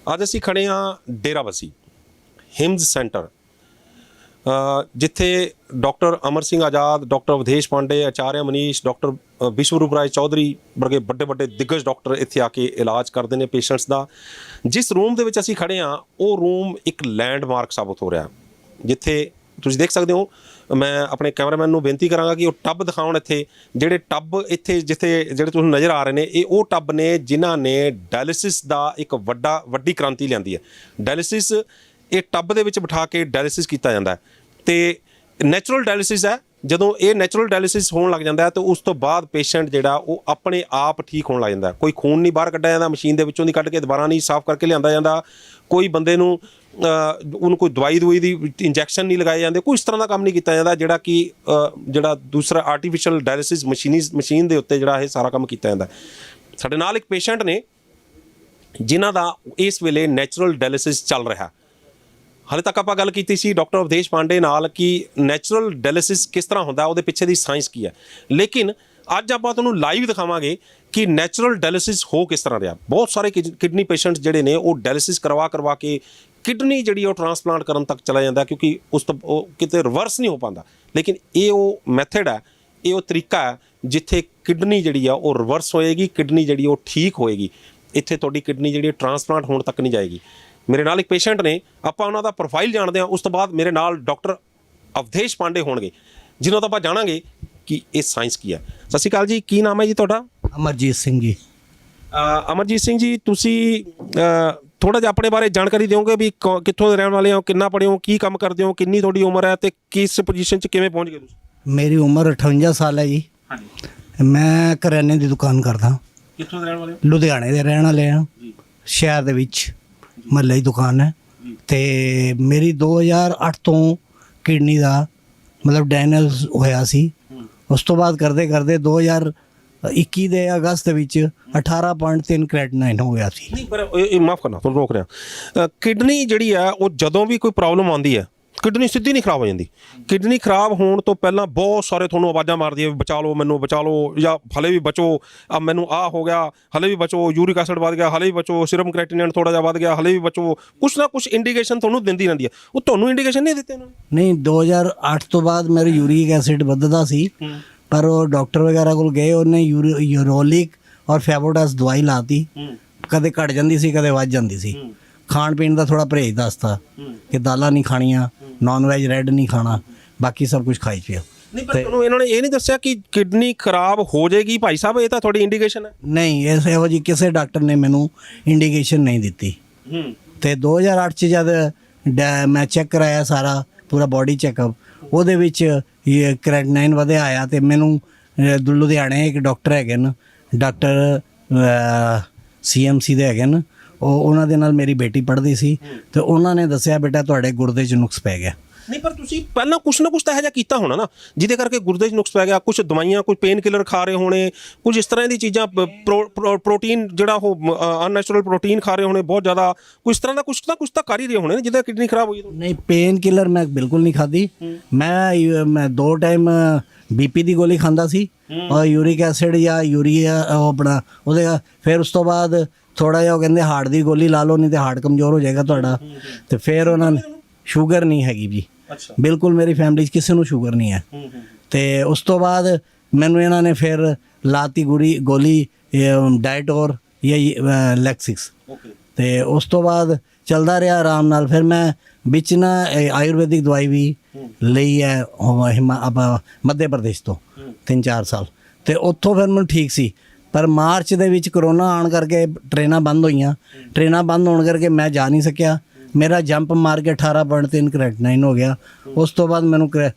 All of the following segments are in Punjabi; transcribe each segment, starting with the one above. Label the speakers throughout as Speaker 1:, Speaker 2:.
Speaker 1: ਅੱਜ ਅਸੀਂ ਖੜੇ ਹਾਂ ਡੇਰਾਬੱਸੀ ਹਿਮਜ਼ ਸੈਂਟਰ, ਜਿੱਥੇ doctor Amar Singh Azad, doctor ਅਵਧੇਸ਼ Pandey, Acharya Manish, doctor ਵਿਸ਼ਵਰੂਪ ਰਾਏ ਚੌਧਰੀ ਵਰਗੇ ਵੱਡੇ ਵੱਡੇ ਦਿੱਗਜ ਡਾਕਟਰ ਇੱਥੇ ਆ ਕੇ ਇਲਾਜ ਕਰਦੇ ਨੇ ਪੇਸ਼ੈਂਟਸ ਦਾ। ਜਿਸ ਰੂਮ ਦੇ ਵਿੱਚ ਅਸੀਂ ਖੜੇ ਹਾਂ ਉਹ ਰੂਮ ਇੱਕ ਲੈਂਡਮਾਰਕ ਸਾਬਤ ਹੋ ਰਿਹਾ, ਜਿੱਥੇ ਤੁਸੀਂ ਦੇਖ ਸਕਦੇ ਹੋ। मैं अपने कैमरामैन ਨੂੰ ਬੇਨਤੀ ਕਰਾਂਗਾ ਕਿ ਉਹ ਟੱਬ ਦਿਖਾਉਣ ਇੱਥੇ। ਜਿਹੜੇ ਟੱਬ ਇੱਥੇ ਜਿਹੜੇ ਤੁਹਾਨੂੰ ਨਜ਼ਰ ਆ ਰਹੇ ਨੇ, ਇਹ ਉਹ ਟੱਬ ਨੇ ਜਿਨ੍ਹਾਂ ਨੇ ਡਾਇਲਿਸਿਸ ਦਾ ਇੱਕ ਵੱਡੀ ਕ੍ਰਾਂਤੀ ਲਿਆਂਦੀ ਹੈ। ਡਾਇਲਿਸਿਸ ਇਹ ਟੱਬ ਦੇ ਵਿੱਚ ਬਿਠਾ ਕੇ ਡਾਇਲਿਸਿਸ ਕੀਤਾ ਜਾਂਦਾ ਹੈ ਤੇ ਨੈਚੁਰਲ ਡਾਇਲਿਸਿਸ ਹੈ। ਜਦੋਂ ਇਹ ਨੈਚੁਰਲ ਡਾਇਲਿਸਿਸ ਹੋਣ ਲੱਗ ਜਾਂਦਾ ਹੈ ਤਾਂ ਉਸ ਤੋਂ ਬਾਅਦ ਪੇਸ਼ੈਂਟ ਜਿਹੜਾ ਉਹ ਆਪਣੇ ਆਪ ਠੀਕ ਹੋਣ ਲੱਗ ਜਾਂਦਾ। ਕੋਈ ਖੂਨ ਨਹੀਂ ਬਾਹਰ ਕੱਢਿਆ ਜਾਂਦਾ, ਮਸ਼ੀਨ ਦੇ ਵਿੱਚੋਂ ਦੀ ਕੱਢ ਕੇ ਦੁਬਾਰਾ ਨਹੀਂ ਸਾਫ਼ ਕਰਕੇ ਲਿਆਂਦਾ ਜਾਂਦਾ। ਕੋਈ ਬੰਦੇ ਨੂੰ ਉਹਨੂੰ ਕੋਈ ਦਵਾਈ ਦੀ ਇੰਜੈਕਸ਼ਨ ਨਹੀਂ ਲਗਾਏ ਜਾਂਦੇ, ਕੋਈ ਇਸ ਤਰ੍ਹਾਂ ਦਾ ਕੰਮ ਨਹੀਂ ਕੀਤਾ ਜਾਂਦਾ ਜਿਹੜਾ ਕਿ ਜਿਹੜਾ ਦੂਸਰਾ ਆਰਟੀਫਿਸ਼ਲ ਡਾਇਲਿਸਿਸ ਮਸ਼ੀਨ ਦੇ ਉੱਤੇ ਜਿਹੜਾ ਇਹ ਸਾਰਾ ਕੰਮ ਕੀਤਾ ਜਾਂਦਾ। ਸਾਡੇ ਨਾਲ ਇੱਕ ਪੇਸ਼ੈਂਟ ਨੇ ਜਿਨ੍ਹਾਂ ਦਾ ਇਸ ਵੇਲੇ ਨੈਚੁਰਲ ਡਾਇਲਿਸਿਸ ਚੱਲ ਰਿਹਾ। ਹਾਲੇ ਤੱਕ ਆਪਾਂ ਗੱਲ ਕੀਤੀ ਸੀ ਡਾਕਟਰ ਅਵਧੇਸ਼ ਪਾਂਡੇ ਨਾਲ ਕਿ ਨੈਚੁਰਲ ਡਾਇਲਿਸਿਸ ਕਿਸ ਤਰ੍ਹਾਂ ਹੁੰਦਾ, ਉਹਦੇ ਪਿੱਛੇ ਦੀ ਸਾਇੰਸ ਕੀ ਹੈ। ਲੇਕਿਨ ਅੱਜ ਆਪਾਂ ਤੁਹਾਨੂੰ ਲਾਈਵ ਦਿਖਾਵਾਂਗੇ ਕਿ ਨੈਚੁਰਲ ਡਾਇਲਿਸਿਸ ਹੋ ਕਿਸ ਤਰ੍ਹਾਂ ਰਿਹਾ। ਬਹੁਤ ਸਾਰੇ ਕਿਡਨੀ ਪੇਸ਼ੈਂਟਸ ਜਿਹੜੇ ਨੇ ਉਹ ਡਾਇਲਿਸਿਸ ਕਰਵਾ ਕੇ ਕਿਡਨੀ ਜਿਹੜੀ ਉਹ ਟ੍ਰਾਂਸਪਲਾਂਟ ਕਰਨ ਤੱਕ ਚਲਾ ਜਾਂਦਾ, ਕਿਉਂਕਿ ਉਸ ਤੋਂ ਉਹ ਕਿਤੇ ਰਿਵਰਸ ਨਹੀਂ ਹੋ ਪਾਉਂਦਾ। ਲੇਕਿਨ ਇਹ ਉਹ ਮੈਥਡ ਹੈ, ਇਹ ਉਹ ਤਰੀਕਾ ਹੈ ਜਿੱਥੇ ਕਿਡਨੀ ਜਿਹੜੀ ਆ ਉਹ ਰਿਵਰਸ ਹੋਏਗੀ, ਕਿਡਨੀ ਜਿਹੜੀ ਉਹ ਠੀਕ ਹੋਏਗੀ। ਇੱਥੇ ਤੁਹਾਡੀ ਕਿਡਨੀ ਜਿਹੜੀ ਟ੍ਰਾਂਸਪਲਾਂਟ ਹੋਣ ਤੱਕ ਨਹੀਂ ਜਾਏਗੀ। ਮੇਰੇ ਨਾਲ ਇੱਕ ਪੇਸ਼ੈਂਟ ਨੇ, ਆਪਾਂ ਉਹਨਾਂ ਦਾ ਪ੍ਰੋਫਾਈਲ ਜਾਣਦੇ ਹਾਂ। ਉਸ ਤੋਂ ਬਾਅਦ ਮੇਰੇ ਨਾਲ ਡਾਕਟਰ ਅਵਧੇਸ਼ ਪਾਂਡੇ ਹੋਣਗੇ ਜਿਨ੍ਹਾਂ ਤੋਂ ਆਪਾਂ ਜਾਣਾਂਗੇ ਕਿ ਇਹ ਸਾਇੰਸ ਕੀ ਹੈ। ਸਤਿ ਸ਼੍ਰੀ ਅਕਾਲ ਜੀ, ਕੀ ਨਾਮ ਹੈ ਜੀ ਤੁਹਾਡਾ?
Speaker 2: ਅਮਰਜੀਤ ਸਿੰਘ ਜੀ।
Speaker 1: ਅਮਰਜੀਤ ਸਿੰਘ ਜੀ, ਤੁਸੀਂ ਥੋੜ੍ਹਾ ਜਿਹਾ ਆਪਣੇ ਬਾਰੇ ਜਾਣਕਾਰੀ ਦਿਓਗੇ ਵੀ ਕਿੱਥੋਂ ਦੇ ਰਹਿਣ ਵਾਲੇ ਹੋ, ਕਿੰਨਾ ਪੜ੍ਹੇ ਹੋ, ਕੀ ਕੰਮ ਕਰਦੇ ਹੋ, ਕਿੰਨੀ ਤੁਹਾਡੀ ਉਮਰ ਹੈ ਤੇ ਕਿਸ ਪੋਜੀਸ਼ਨ 'ਚ ਕਿਵੇਂ ਪਹੁੰਚ ਗਏ ਤੁਸੀਂ?
Speaker 2: ਮੇਰੀ ਉਮਰ 58 ਸਾਲ ਹੈ ਜੀ।
Speaker 1: ਹਾਂਜੀ।
Speaker 2: ਮੈਂ ਕਰਿਆਨੇ ਦੀ ਦੁਕਾਨ ਕਰਦਾ।
Speaker 1: ਕਿੱਥੋਂ ਦੇ ਰਹਿਣ ਵਾਲੇ ਹੋ?
Speaker 2: ਲੁਧਿਆਣੇ ਦੇ ਰਹਿਣ ਵਾਲੇ ਹਾਂ
Speaker 1: ਜੀ।
Speaker 2: ਸ਼ਹਿਰ ਦੇ ਵਿੱਚ ਮਹੱਲੇ ਦੀ ਦੁਕਾਨ ਹੈ ਤੇ ਮੇਰੀ 2008 ਤੋਂ ਕਿਡਨੀ ਦਾ ਮਤਲਬ ਡਾਇਨਸ ਹੋਇਆ ਸੀ। ਉਸ ਤੋਂ ਬਾਅਦ ਕਰਦੇ 2021 ਦੇ ਅਗਸਤ ਦੇ ਵਿੱਚ 18.3 ਕ੍ਰੈਟਨਾਈਨ ਹੋ ਗਿਆ ਸੀ।
Speaker 1: ਨਹੀਂ, ਪਰ ਇਹ ਮਾਫ ਕਰਨਾ, ਤੁਹਾਨੂੰ ਰੋਕ ਰਿਹਾ। ਕਿਡਨੀ ਜਿਹੜੀ ਆ ਉਹ ਜਦੋਂ ਵੀ ਕੋਈ ਪ੍ਰੋਬਲਮ ਆਉਂਦੀ ਹੈ, ਕਿਡਨੀ ਸਿੱਧੀ ਨਹੀਂ ਖਰਾਬ ਹੋ ਜਾਂਦੀ। ਕਿਡਨੀ ਖਰਾਬ ਹੋਣ ਤੋਂ ਪਹਿਲਾਂ ਬਹੁਤ ਸਾਰੇ ਤੁਹਾਨੂੰ ਆਵਾਜ਼ਾਂ ਮਾਰਦੀ ਹੈ, ਬਚਾ ਲਓ ਮੈਨੂੰ, ਬਚਾ ਲਓ, ਜਾਂ ਹਲੇ ਵੀ ਬਚੋ, ਆ ਮੈਨੂੰ ਆਹ ਹੋ ਗਿਆ, ਹਲੇ ਵੀ ਬਚੋ, ਯੂਰਿਕ ਐਸਿਡ ਵੱਧ ਗਿਆ, ਹਲੇ ਵੀ ਬਚੋ, ਸਿਰਮ ਕ੍ਰੈਟਿਨਿਨ ਥੋੜ੍ਹਾ ਜਿਹਾ ਵੱਧ ਗਿਆ, ਹਲੇ ਵੀ ਬਚੋ। ਕੁਛ ਨਾ ਕੁਛ ਇੰਡੀਕੇਸ਼ਨ ਤੁਹਾਨੂੰ ਦਿੰਦੀ ਰਹਿੰਦੀ ਹੈ। ਉਹ ਤੁਹਾਨੂੰ ਇੰਡੀਕੇਸ਼ਨ ਨਹੀਂ ਦਿੱਤੇ ਉਹਨਾਂ ਨੇ?
Speaker 2: ਨਹੀਂ, 2008 ਤੋਂ ਬਾਅਦ ਮੇਰੇ ਯੂਰਿਕ ਐਸਿਡ ਵੱਧਦਾ ਸੀ, ਪਰ ਉਹ ਡਾਕਟਰ ਵਗੈਰਾ ਕੋਲ ਗਏ, ਉਹਨੇ ਯੂਰੋਲਿਕ ਔਰ ਫੈਬੋਟਾਸ ਦਵਾਈ ਲਾਤੀ। ਕਦੇ ਘਟ ਜਾਂਦੀ ਸੀ, ਕਦੇ ਵੱਧ ਜਾਂਦੀ ਸੀ। ਖਾਣ ਪੀਣ ਦਾ ਥੋੜਾ ਪਰਹੇਜ਼ ਦੱਸਤਾ ਕਿ ਦਾਲਾਂ ਨਹੀਂ ਖਾਣੀਆਂ, ਨੌਨ ਵੈਜ ਰੈਡ ਨਹੀਂ ਖਾਣਾ, ਬਾਕੀ ਸਭ ਕੁਝ ਖਾਈ ਪਿਓ।
Speaker 1: ਨਹੀਂ, ਪਰ ਤੁਹਾਨੂੰ ਇਹਨਾਂ ਨੇ ਇਹ ਨਹੀਂ ਦੱਸਿਆ ਕਿ ਕਿਡਨੀ ਖਰਾਬ ਹੋ ਜਾਏਗੀ ਭਾਈ ਸਾਹਿਬ, ਇਹ ਤਾਂ ਤੁਹਾਡੀ ਇੰਡੀਕੇਸ਼ਨ ਹੈ?
Speaker 2: ਨਹੀਂ, ਇਹੋ ਜਿਹੀ ਕਿਸੇ ਡਾਕਟਰ ਨੇ ਮੈਨੂੰ ਇੰਡੀਕੇਸ਼ਨ ਨਹੀਂ ਦਿੱਤੀ। ਤੇ 2008 'ਚ ਜਦ ਮੈਂ ਚੈੱਕ ਕਰਾਇਆ ਸਾਰਾ ਪੂਰਾ ਬੋਡੀ ਚੈੱਕਅਪ, ਉਹਦੇ ਵਿੱਚ ਇਹ ਕ੍ਰੈਟਨਾਈਨ ਵਧਿਆ ਆਇਆ। ਤੇ ਮੈਨੂੰ ਲੁਧਿਆਣੇ ਇੱਕ ਡਾਕਟਰ ਹੈਗੇ ਨੇ, ਡਾਕਟਰ CMC ਦੇ ਹੈਗੇ ਨੇ, ਉਹਨਾਂ ਦੇ ਨਾਲ ਮੇਰੀ ਬੇਟੀ ਪੜ੍ਹਦੀ ਸੀ ਤੇ ਉਹਨਾਂ ਨੇ ਦੱਸਿਆ ਬੇਟਾ ਤੁਹਾਡੇ ਗੁਰਦੇ 'ਚ ਨੁਕਸ ਪੈ ਗਿਆ।
Speaker 1: ਨਹੀਂ, ਪਰ ਤੁਸੀਂ ਪਹਿਲਾਂ ਕੁਛ ਨਾ ਕੁਛ ਤਾਂ ਇਹੋ ਜਿਹਾ ਕੀਤਾ ਹੋਣਾ ਨਾ ਜਿਹਦੇ ਕਰਕੇ ਗੁਰਦੇ 'ਚ ਨੁਕਸ ਪੈ ਗਿਆ। ਕੁਛ ਦਵਾਈਆਂ, ਕੋਈ ਪੇਨ ਕਿਲਰ ਖਾ ਰਹੇ ਹੋਣੇ, ਕੁਝ ਇਸ ਤਰ੍ਹਾਂ ਦੀ ਚੀਜ਼ਾਂ, ਪ੍ਰੋਟੀਨ ਜਿਹੜਾ ਉਹ ਅਨਨੈਚੁਰਲ ਪ੍ਰੋਟੀਨ ਖਾ ਰਹੇ ਹੋਣੇ ਬਹੁਤ ਜ਼ਿਆਦਾ, ਕੁਛ ਇਸ ਤਰ੍ਹਾਂ ਦਾ ਕੁਛ ਤਾਂ ਕਰ ਹੀ ਰਹੇ ਹੋਣੇ ਜਿਹਦਾ ਕਿਡਨੀ ਖਰਾਬ ਹੋਈ।
Speaker 2: ਨਹੀਂ, ਪੇਨ ਕਿਲਰ ਮੈਂ ਬਿਲਕੁਲ ਨਹੀਂ ਖਾਧੀ। ਮੈਂ 2 ਟਾਈਮ BP ਦੀ ਗੋਲੀ ਖਾਂਦਾ ਸੀ ਔਰ ਯੂਰਿਕ ਐਸਿਡ ਜਾਂ ਯੂਰੀਆ ਆਪਣਾ ਉਹਦੇ। ਫਿਰ ਉਸ ਤੋਂ ਬਾਅਦ ਥੋੜ੍ਹਾ ਜਿਹਾ ਉਹ ਕਹਿੰਦੇ ਹਾਰਟ ਦੀ ਗੋਲੀ ਲਾ ਲਓ, ਨਹੀਂ ਤੇ ਹਾਰਟ ਕਮਜ਼ੋਰ ਹੋ ਜਾਏਗਾ ਤੁਹਾਡਾ। ਤੇ ਫਿਰ ਉਹਨਾਂ ਨੇ ਸ਼ੂਗਰ ਨਹੀਂ ਹੈਗੀ ਜੀ, ਬਿਲਕੁਲ ਮੇਰੀ ਫੈਮਿਲੀ 'ਚ ਕਿਸੇ ਨੂੰ ਸ਼ੂਗਰ ਨਹੀਂ ਹੈ। ਤੇ ਉਸ ਤੋਂ ਬਾਅਦ ਮੈਨੂੰ ਇਹਨਾਂ ਨੇ ਫਿਰ ਲਾਤੀ ਗੋਲੀ ਡਾਇਟੋਰ ਜਾਂ ਲੈਕਸਿਸ। ਤੇ ਉਸ ਤੋਂ ਬਾਅਦ ਚੱਲਦਾ ਰਿਹਾ ਆਰਾਮ ਨਾਲ। ਫਿਰ ਮੈਂ ਵਿੱਚ ਨਾ ਆਯੁਰਵੈਦਿਕ ਦਵਾਈ ਵੀ ਲਈ ਹੈ ਮੱਧ ਪ੍ਰਦੇਸ਼ ਤੋਂ 3-4 ਸਾਲ, ਤੇ ਉੱਥੋਂ ਫਿਰ ਮੈਨੂੰ ਠੀਕ ਸੀ। ਪਰ ਮਾਰਚ ਦੇ ਵਿੱਚ ਕਰੋਨਾ ਆਉਣ ਕਰਕੇ ਟ੍ਰੇਨਾਂ ਬੰਦ ਹੋਈਆਂ। ਟ੍ਰੇਨਾਂ ਬੰਦ ਹੋਣ ਕਰਕੇ ਮੈਂ ਜਾ ਨਹੀਂ ਸਕਿਆ। ਮੇਰਾ ਜੰਪ ਮਾਰ ਕੇ 18.3 ਕ੍ਰੈਟਨਾਈਨ ਹੋ ਗਿਆ। ਉਸ ਤੋਂ ਬਾਅਦ ਮੈਨੂੰ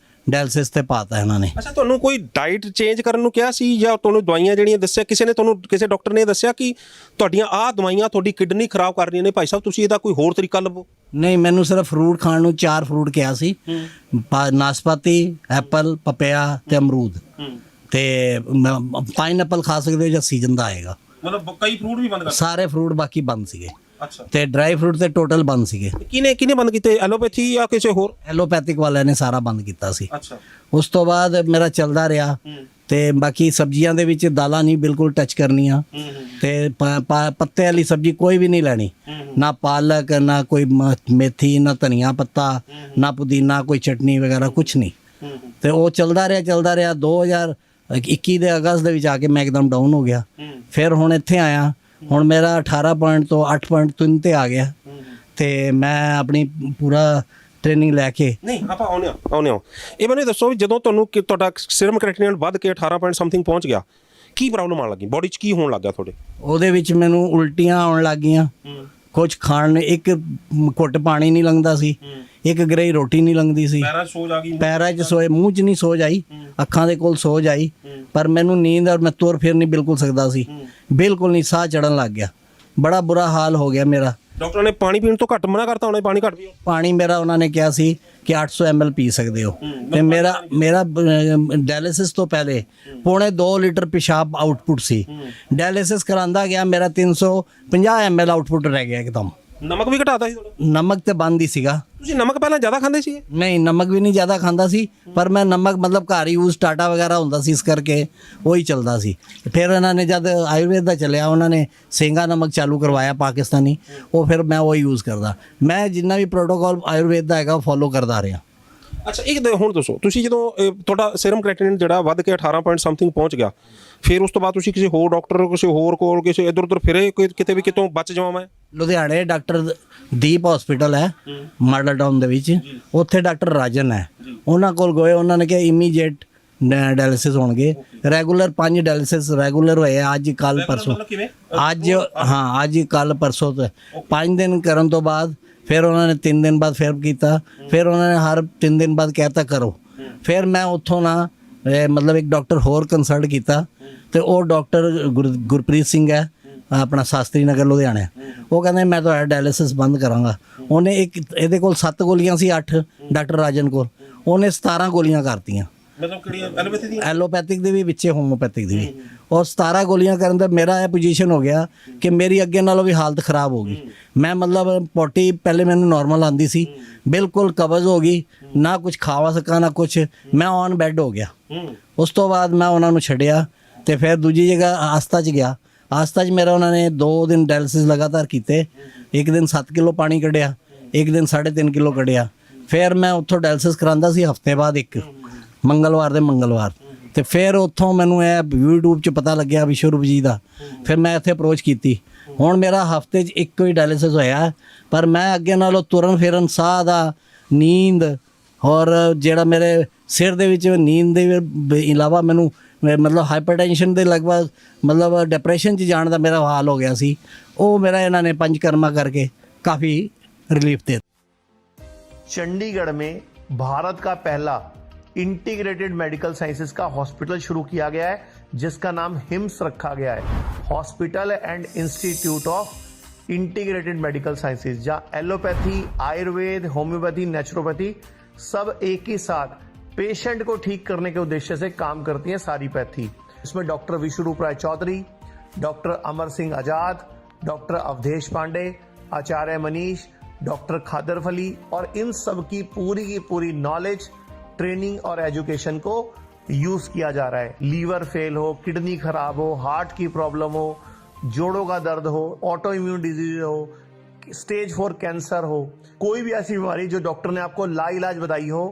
Speaker 2: ਡਾਇਲਿਸਿਸ ਤੇ ਪਾਤਾ ਇਹਨਾਂ ਨੇ।
Speaker 1: ਅੱਛਾ, ਤੁਹਾਨੂੰ ਕੋਈ ਡਾਈਟ ਚੇਂਜ ਕਰਨ ਨੂੰ ਕਿਹਾ ਸੀ ਜਾਂ ਤੁਹਾਨੂੰ ਦਵਾਈਆਂ ਜਿਹੜੀਆਂ ਦੱਸਿਆ ਕਿਸੇ ਨੇ, ਤੁਹਾਨੂੰ ਕਿਸੇ ਡਾਕਟਰ ਨੇ ਦੱਸਿਆ ਕਿ ਤੁਹਾਡੀਆਂ ਆਹ ਦਵਾਈਆਂ ਤੁਹਾਡੀ ਕਿਡਨੀ ਖਰਾਬ ਕਰ ਰਹੀਆਂ ਨੇ ਭਾਈ ਸਾਹਿਬ, ਤੁਸੀਂ ਇਹਦਾ ਕੋਈ ਹੋਰ ਤਰੀਕਾ ਲੱਭੋ?
Speaker 2: ਨਹੀਂ, ਮੈਨੂੰ ਸਿਰਫ ਫਰੂਟ ਖਾਣ ਨੂੰ 4 ਫਰੂਟ ਕਿਹਾ ਸੀ, ਨਾਸਪਾਤੀ, ਐਪਲ, ਪਪੀਆ ਤੇ ਅਮਰੂਦ। ਤੇ ਪਾਈਨਐਪਲ ਖਾ ਸਕਦੇ ਹੋ ਜਾਂ ਸੀਜ਼ਨ ਦਾ ਆਏਗਾ।
Speaker 1: ਮਤਲਬ ਕਈ ਫਰੂਟ ਵੀ ਬੰਦ ਕਰ? ਸਾਰੇ
Speaker 2: ਫਰੂਟ ਬਾਕੀ ਬੰਦ ਸੀਗੇ।
Speaker 1: ਅੱਛਾ। ਤੇ
Speaker 2: ਡਰਾਈ ਫਰੂਟ ਤੇ ਟੋਟਲ ਬੰਦ ਸੀਗੇ।
Speaker 1: ਕਿਹਨੇ ਬੰਦ ਕੀਤੇ? ਐਲੋਪੈਥੀ ਜਾਂ ਕਿਸੇ ਹੋਰ?
Speaker 2: ਐਲੋਪੈਥਿਕ ਵਾਲਿਆਂ ਨੇ ਸਾਰਾ ਬੰਦ ਕੀਤਾ ਸੀ।
Speaker 1: ਅੱਛਾ।
Speaker 2: ਉਸ ਤੋਂ ਬਾਅਦ ਮੇਰਾ ਚੱਲਦਾ ਰਿਹਾ ਤੇ ਬਾਕੀ ਸਬਜ਼ੀਆਂ ਦੇ ਵਿੱਚ ਦਾਲਾਂ ਨਹੀਂ ਬਿਲਕੁਲ ਟੱਚ ਕਰਨੀਆਂ ਤੇ ਪੱਤੇ ਵਾਲੀ ਸਬਜ਼ੀ ਕੋਈ ਵੀ ਨਹੀਂ ਲੈਣੀ, ਨਾ ਪਾਲਕ, ਨਾ ਕੋਈ ਮੇਥੀ, ਨਾ ਧਨੀਆ ਪੱਤਾ, ਨਾ ਪੁਦੀਨਾ, ਕੋਈ ਚਟਨੀ ਵਗੈਰਾ ਕੁਝ ਨਹੀਂ। ਤੇ ਉਹ ਚੱਲਦਾ ਰਿਹਾ 2021 ਦੇ ਅਗਸਤ ਦੇ ਵਿੱਚ ਆ ਕੇ ਮੈਂ ਇੱਕਦਮ ਡਾਊਨ ਹੋ ਗਿਆ। ਫਿਰ ਹੁਣ ਇੱਥੇ ਆਇਆ, ਹੁਣ ਮੇਰਾ 18 ਪੁਆਇੰਟ ਤੋਂ 8.3 ਤੇ ਆ ਗਿਆ ਤੇ ਮੈਂ ਆਪਣੀ ਪੂਰਾ ਟ੍ਰੇਨਿੰਗ ਲੈ ਕੇ
Speaker 1: ਨਹੀਂ ਆਪਾਂ ਆਉਨੇ ਆ। ਇਹ ਮੈਨੂੰ ਦੱਸੋ ਵੀ ਜਦੋਂ ਤੁਹਾਨੂੰ ਤੁਹਾਡਾ ਸੀਰਮ ਕ੍ਰੀਏਟਿਨਿਨ ਵੱਧ ਕੇ 18 ਪੁਆਇੰਟ ਸਮਥਿੰਗ ਪਹੁੰਚ ਗਿਆ, ਕੀ ਪ੍ਰੋਬਲਮ ਆਉਣ ਲੱਗੀ ਬੋਡੀ 'ਚ, ਕੀ ਹੋਣ ਲੱਗਾ ਤੁਹਾਡੇ?
Speaker 2: ਉਹਦੇ ਵਿੱਚ ਮੈਨੂੰ ਉਲਟੀਆਂ ਆਉਣ ਲੱਗ ਗਈਆਂ, ਕੁਝ ਖਾਣ, ਇੱਕ ਘੁੱਟ ਪਾਣੀ ਨਹੀਂ ਲੰਘਦਾ ਸੀ, ਇੱਕ ਗਰੇਈ ਰੋਟੀ ਨਹੀਂ ਲੰਘਦੀ ਸੀ,
Speaker 1: ਪੈਰਾਂ 'ਚ ਸੋਜ ਆ ਗਈ,
Speaker 2: ਪੈਰਾਂ 'ਚ ਸੋਏ, ਮੂੰਹ 'ਚ ਨਹੀਂ ਸੋਜ ਆਈ, ਅੱਖਾਂ ਦੇ ਕੋਲ ਸੋਜ ਆਈ, ਪਰ ਮੈਨੂੰ ਨੀਂਦ ਔਰ ਮੈਂ ਤੁਰ ਫਿਰ ਨਹੀਂ ਬਿਲਕੁਲ ਸਕਦਾ ਸੀ, ਬਿਲਕੁਲ ਨਹੀਂ, ਸਾਹ ਚੜਨ ਲੱਗ ਗਿਆ, ਬੜਾ ਬੁਰਾ ਹਾਲ ਹੋ ਗਿਆ ਮੇਰਾ।
Speaker 1: ਡਾਕਟਰ ਨੇ ਪਾਣੀ ਪੀਣ ਤੋਂ ਘੱਟ ਮਨਾ ਕਰਤਾ ਹੋਣਾ, ਪਾਣੀ ਘੱਟ ਪੀਓ।
Speaker 2: ਪਾਣੀ ਮੇਰਾ ਉਹਨਾਂ ਨੇ ਕਿਹਾ ਸੀ ਕਿ 800 ml ਪੀ ਸਕਦੇ ਹੋ ਤੇ ਮੇਰਾ ਡਾਇਲਿਸਿਸ ਤੋਂ ਪਹਿਲੇ 2.5 ਲੀਟਰ ਪਿਸ਼ਾਬ ਆਊਟਪੁੱਟ ਸੀ। ਡਾਇਲਿਸਿਸ ਕਰਾਂਦਾ ਗਿਆ ਮੇਰਾ 350 ml ਆਊਟਪੁੱਟ ਰਹਿ ਗਿਆ ਇੱਕਦਮ।
Speaker 1: ਨਮਕ ਵੀ ਘਟਾਤਾ ਸੀ ਤੁਹਾਡਾ?
Speaker 2: ਨਮਕ ਤੇ ਬੰਦ ਹੀ ਸੀਗਾ।
Speaker 1: ਤੁਸੀਂ ਨਮਕ ਪਹਿਲਾਂ ਜ਼ਿਆਦਾ ਖਾਂਦੇ ਸੀ?
Speaker 2: ਨਹੀਂ, ਨਮਕ ਵੀ ਨਹੀਂ ਜ਼ਿਆਦਾ ਖਾਂਦਾ ਸੀ, ਪਰ ਮੈਂ ਨਮਕ ਮਤਲਬ ਘਰ ਯੂਜ਼ ਟਾਟਾ ਵਗੈਰਾ ਹੁੰਦਾ ਸੀ, ਇਸ ਕਰਕੇ ਉਹੀ ਚੱਲਦਾ ਸੀ। ਫਿਰ ਇਹਨਾਂ ਨੇ ਜਦ ਆਯੁਰਵੇਦ ਦਾ ਚੱਲਿਆ, ਉਹਨਾਂ ਨੇ ਸਿੰਗਾ ਨਮਕ ਚਾਲੂ ਕਰਵਾਇਆ ਪਾਕਿਸਤਾਨੀ, ਉਹ ਫਿਰ ਮੈਂ ਉਹ ਯੂਜ਼ ਕਰਦਾ। ਮੈਂ ਜਿੰਨਾ ਵੀ ਪ੍ਰੋਟੋਕੋਲ ਆਯੁਰਵੇਦ ਦਾ ਹੈਗਾ ਉਹ ਫੋਲੋ ਕਰਦਾ ਰਿਹਾ।
Speaker 1: ਅੱਛਾ, ਇੱਕ ਹੁਣ ਦੱਸੋ, ਤੁਸੀਂ ਜਦੋਂ ਤੁਹਾਡਾ ਸੀਰਮ ਕ੍ਰੀਏਟਿਨਿਨ ਜਿਹੜਾ ਵੱਧ ਕੇ 18 ਪੁਆਇੰਟ ਸਮਥਿੰਗ ਪਹੁੰਚ ਗਿਆ, ਫਿਰ ਉਸ ਤੋਂ ਬਾਅਦ ਤੁਸੀਂ ਕਿਸੇ ਹੋਰ ਡਾਕਟਰ, ਕਿਸੇ ਹੋਰ ਕੋਲ, ਕਿਸੇ ਇੱਧਰ ਉੱਧਰ ਫਿਰੇ, ਕਿਤੇ ਵੀ ਕਿਤੋਂ ਬਚ ਜਾਵਾਂ ਮੈਂ?
Speaker 2: ਲੁਧਿਆਣੇ ਡਾਕਟਰ ਦੀਪ ਹਸਪੀਟਲ ਹੈ ਮਾਡਲ ਟਾਊਨ ਦੇ ਵਿੱਚ, ਉੱਥੇ ਡਾਕਟਰ ਰਾਜਨ ਹੈ, ਉਹਨਾਂ ਕੋਲ ਗਏ, ਉਹਨਾਂ ਨੇ ਕਿਹਾ ਇਮੀਡੀਏਟ ਡਾਇਲਿਸਿਸ ਹੋਣਗੇ। ਰੈਗੂਲਰ 5 ਡਾਇਲਿਸਿਸ ਰੈਗੂਲਰ ਹੋਏ ਅੱਜ ਕੱਲ ਪਰਸੋਂ, ਅੱਜ ਕੱਲ ਪਰਸੋਂ ਤੇ 5 ਦਿਨ ਕਰਨ ਤੋਂ ਬਾਅਦ ਫਿਰ ਉਹਨਾਂ ਨੇ 3 ਦਿਨ ਬਾਅਦ ਫਿਰ ਕੀਤਾ, ਫਿਰ ਉਹਨਾਂ ਨੇ ਹਰ 3 ਦਿਨ ਬਾਅਦ ਕਹਿਤਾ ਕਰੋ। ਫਿਰ ਮੈਂ ਉੱਥੋਂ ਨਾ ਮਤਲਬ ਇੱਕ ਡਾਕਟਰ ਹੋਰ ਕੰਸਲਟ ਕੀਤਾ ਤੇ ਉਹ ਡਾਕਟਰ ਗੁਰਪ੍ਰੀਤ ਸਿੰਘ ਹੈ, ਆਪਣਾ ਸ਼ਾਸਤਰੀ ਨਗਰ ਲੁਧਿਆਣਾ। ਉਹ ਕਹਿੰਦੇ ਮੈਂ ਤੁਹਾਡਾ ਡਾਇਲਿਸਿਸ ਬੰਦ ਕਰਾਂਗਾ। ਉਹਨੇ ਇੱਕ ਇਹਦੇ ਕੋਲ 7 ਗੋਲੀਆਂ ਸੀ, 8 ਡਾਕਟਰ ਰਾਜਨ ਕੋਲ, ਉਹਨੇ 17 ਗੋਲੀਆਂ ਕਰਤੀਆਂ।
Speaker 1: ਮਤਲਬ ਕਿਹੜੀਆਂ? ਐਲੋਪੈਥੀ ਦੀ?
Speaker 2: ਐਲੋਪੈਥਿਕ ਦੀ ਵੀ ਵਿੱਚੇ ਹੋਮੋਪੈਥਿਕ ਦੀ ਵੀ। ਉਹ 17 ਗੋਲੀਆਂ ਕਰਨ ਦਾ ਮੇਰਾ ਇਹ ਪੋਜੀਸ਼ਨ ਹੋ ਗਿਆ ਕਿ ਮੇਰੀ ਅੱਗੇ ਨਾਲੋਂ ਵੀ ਹਾਲਤ ਖਰਾਬ ਹੋ ਗਈ। ਮੈਂ ਮਤਲਬ ਪੋਟੀ ਪਹਿਲੇ ਮੈਨੂੰ ਨਾਰਮਲ ਆਂਦੀ ਸੀ, ਬਿਲਕੁਲ ਕਬਜ਼ ਹੋ ਗਈ, ਨਾ ਕੁਝ ਖਾਵਾ ਸਕਾਂ ਨਾ ਕੁਝ, ਮੈਂ ਔਨ ਬੈੱਡ ਹੋ ਗਿਆ। ਉਸ ਤੋਂ ਬਾਅਦ ਮੈਂ ਉਹਨਾਂ ਨੂੰ ਛੱਡਿਆ ਤੇ ਫਿਰ ਦੂਜੀ ਜਗ੍ਹਾ ਆਸਥਾ 'ਚ ਗਿਆ। ਆਸਥਾ 'ਚ ਮੇਰਾ ਉਹਨਾਂ ਨੇ 2 ਦਿਨ ਡਾਇਲਿਸਿਸ ਲਗਾਤਾਰ ਕੀਤੇ, ਇੱਕ ਦਿਨ 7 ਕਿਲੋ ਪਾਣੀ ਕੱਢਿਆ, ਇੱਕ ਦਿਨ 3.5 ਕਿਲੋ ਕੱਢਿਆ। ਫਿਰ ਮੈਂ ਉੱਥੋਂ ਡਾਇਲਿਸਿਸ ਕਰਾਂਦਾ ਸੀ ਹਫਤੇ ਬਾਅਦ, ਇੱਕ ਮੰਗਲਵਾਰ ਦੇ ਮੰਗਲਵਾਰ। ਤੇ ਫਿਰ ਉੱਥੋਂ ਮੈਨੂੰ ਇਹ YouTube 'ਚ ਪਤਾ ਲੱਗਿਆ ਵਿਸ਼ਵਰੂਪ ਜੀ ਦਾ, ਫਿਰ ਮੈਂ ਇੱਥੇ ਅਪਰੋਚ ਕੀਤੀ। ਹੁਣ ਮੇਰਾ ਹਫਤੇ 'ਚ ਇੱਕੋ ਹੀ ਡਾਇਲਿਸਿਸ ਹੋਇਆ, ਪਰ ਮੈਂ ਅੱਗੇ ਨਾਲੋਂ ਤੁਰਨ ਫਿਰਨ, ਸਾਹ ਦਾ, ਨੀਂਦ ਔਰ ਜਿਹੜਾ ਮੇਰੇ ਸਿਰ ਦੇ ਵਿੱਚ ਨੀਂਦ ਦੇ ਇਲਾਵਾ ਮੈਨੂੰ ਮਤਲਬ ਹਾਈਪਰਟੈਂਸ਼ਨ ਦੇ ਲਗਭਗ ਮਤਲਬ ਡਿਪਰੈਸ਼ਨ 'ਚ ਜਾਣ ਦਾ ਮੇਰਾ ਹਾਲ ਹੋ ਗਿਆ ਸੀ। ਉਹ ਮੇਰਾ ਇਹਨਾਂ ਨੇ ਪੰਚਕਰਮਾ करके काफ़ी रिलीफ दे।
Speaker 3: चंडीगढ़ में भारत का पहला इंटीग्रेटेड मेडिकल साइंसेज का हॉस्पिटल शुरू किया गया है, जिसका नाम हिम्स रखा गया है, hospital and institute of integrated medical sciences, जहां एलोपैथी, आयुर्वेद, होम्योपैथी, नेचुरोपैथी सब एक ही साथ पेशेंट को ठीक करने के उद्देश्य से काम करती हैं सारी पैथी। इसमें डॉक्टर विश्वरूप राय चौधरी, डॉक्टर अमर सिंह आजाद, डॉक्टर अवधेश पांडे, आचार्य मनीष, डॉक्टर खादर फली और इन सब की पूरी नॉलेज, ट्रेनिंग और एजुकेशन को यूज किया जा रहा है। लीवर फेल हो, किडनी खराब हो, हार्ट की प्रॉब्लम हो, जोड़ों का दर्द हो, ऑटो इम्यून डिजीज हो, स्टेज 4 कैंसर हो, कोई भी ऐसी बीमारी जो डॉक्टर ने आपको लाइलाज बताई हो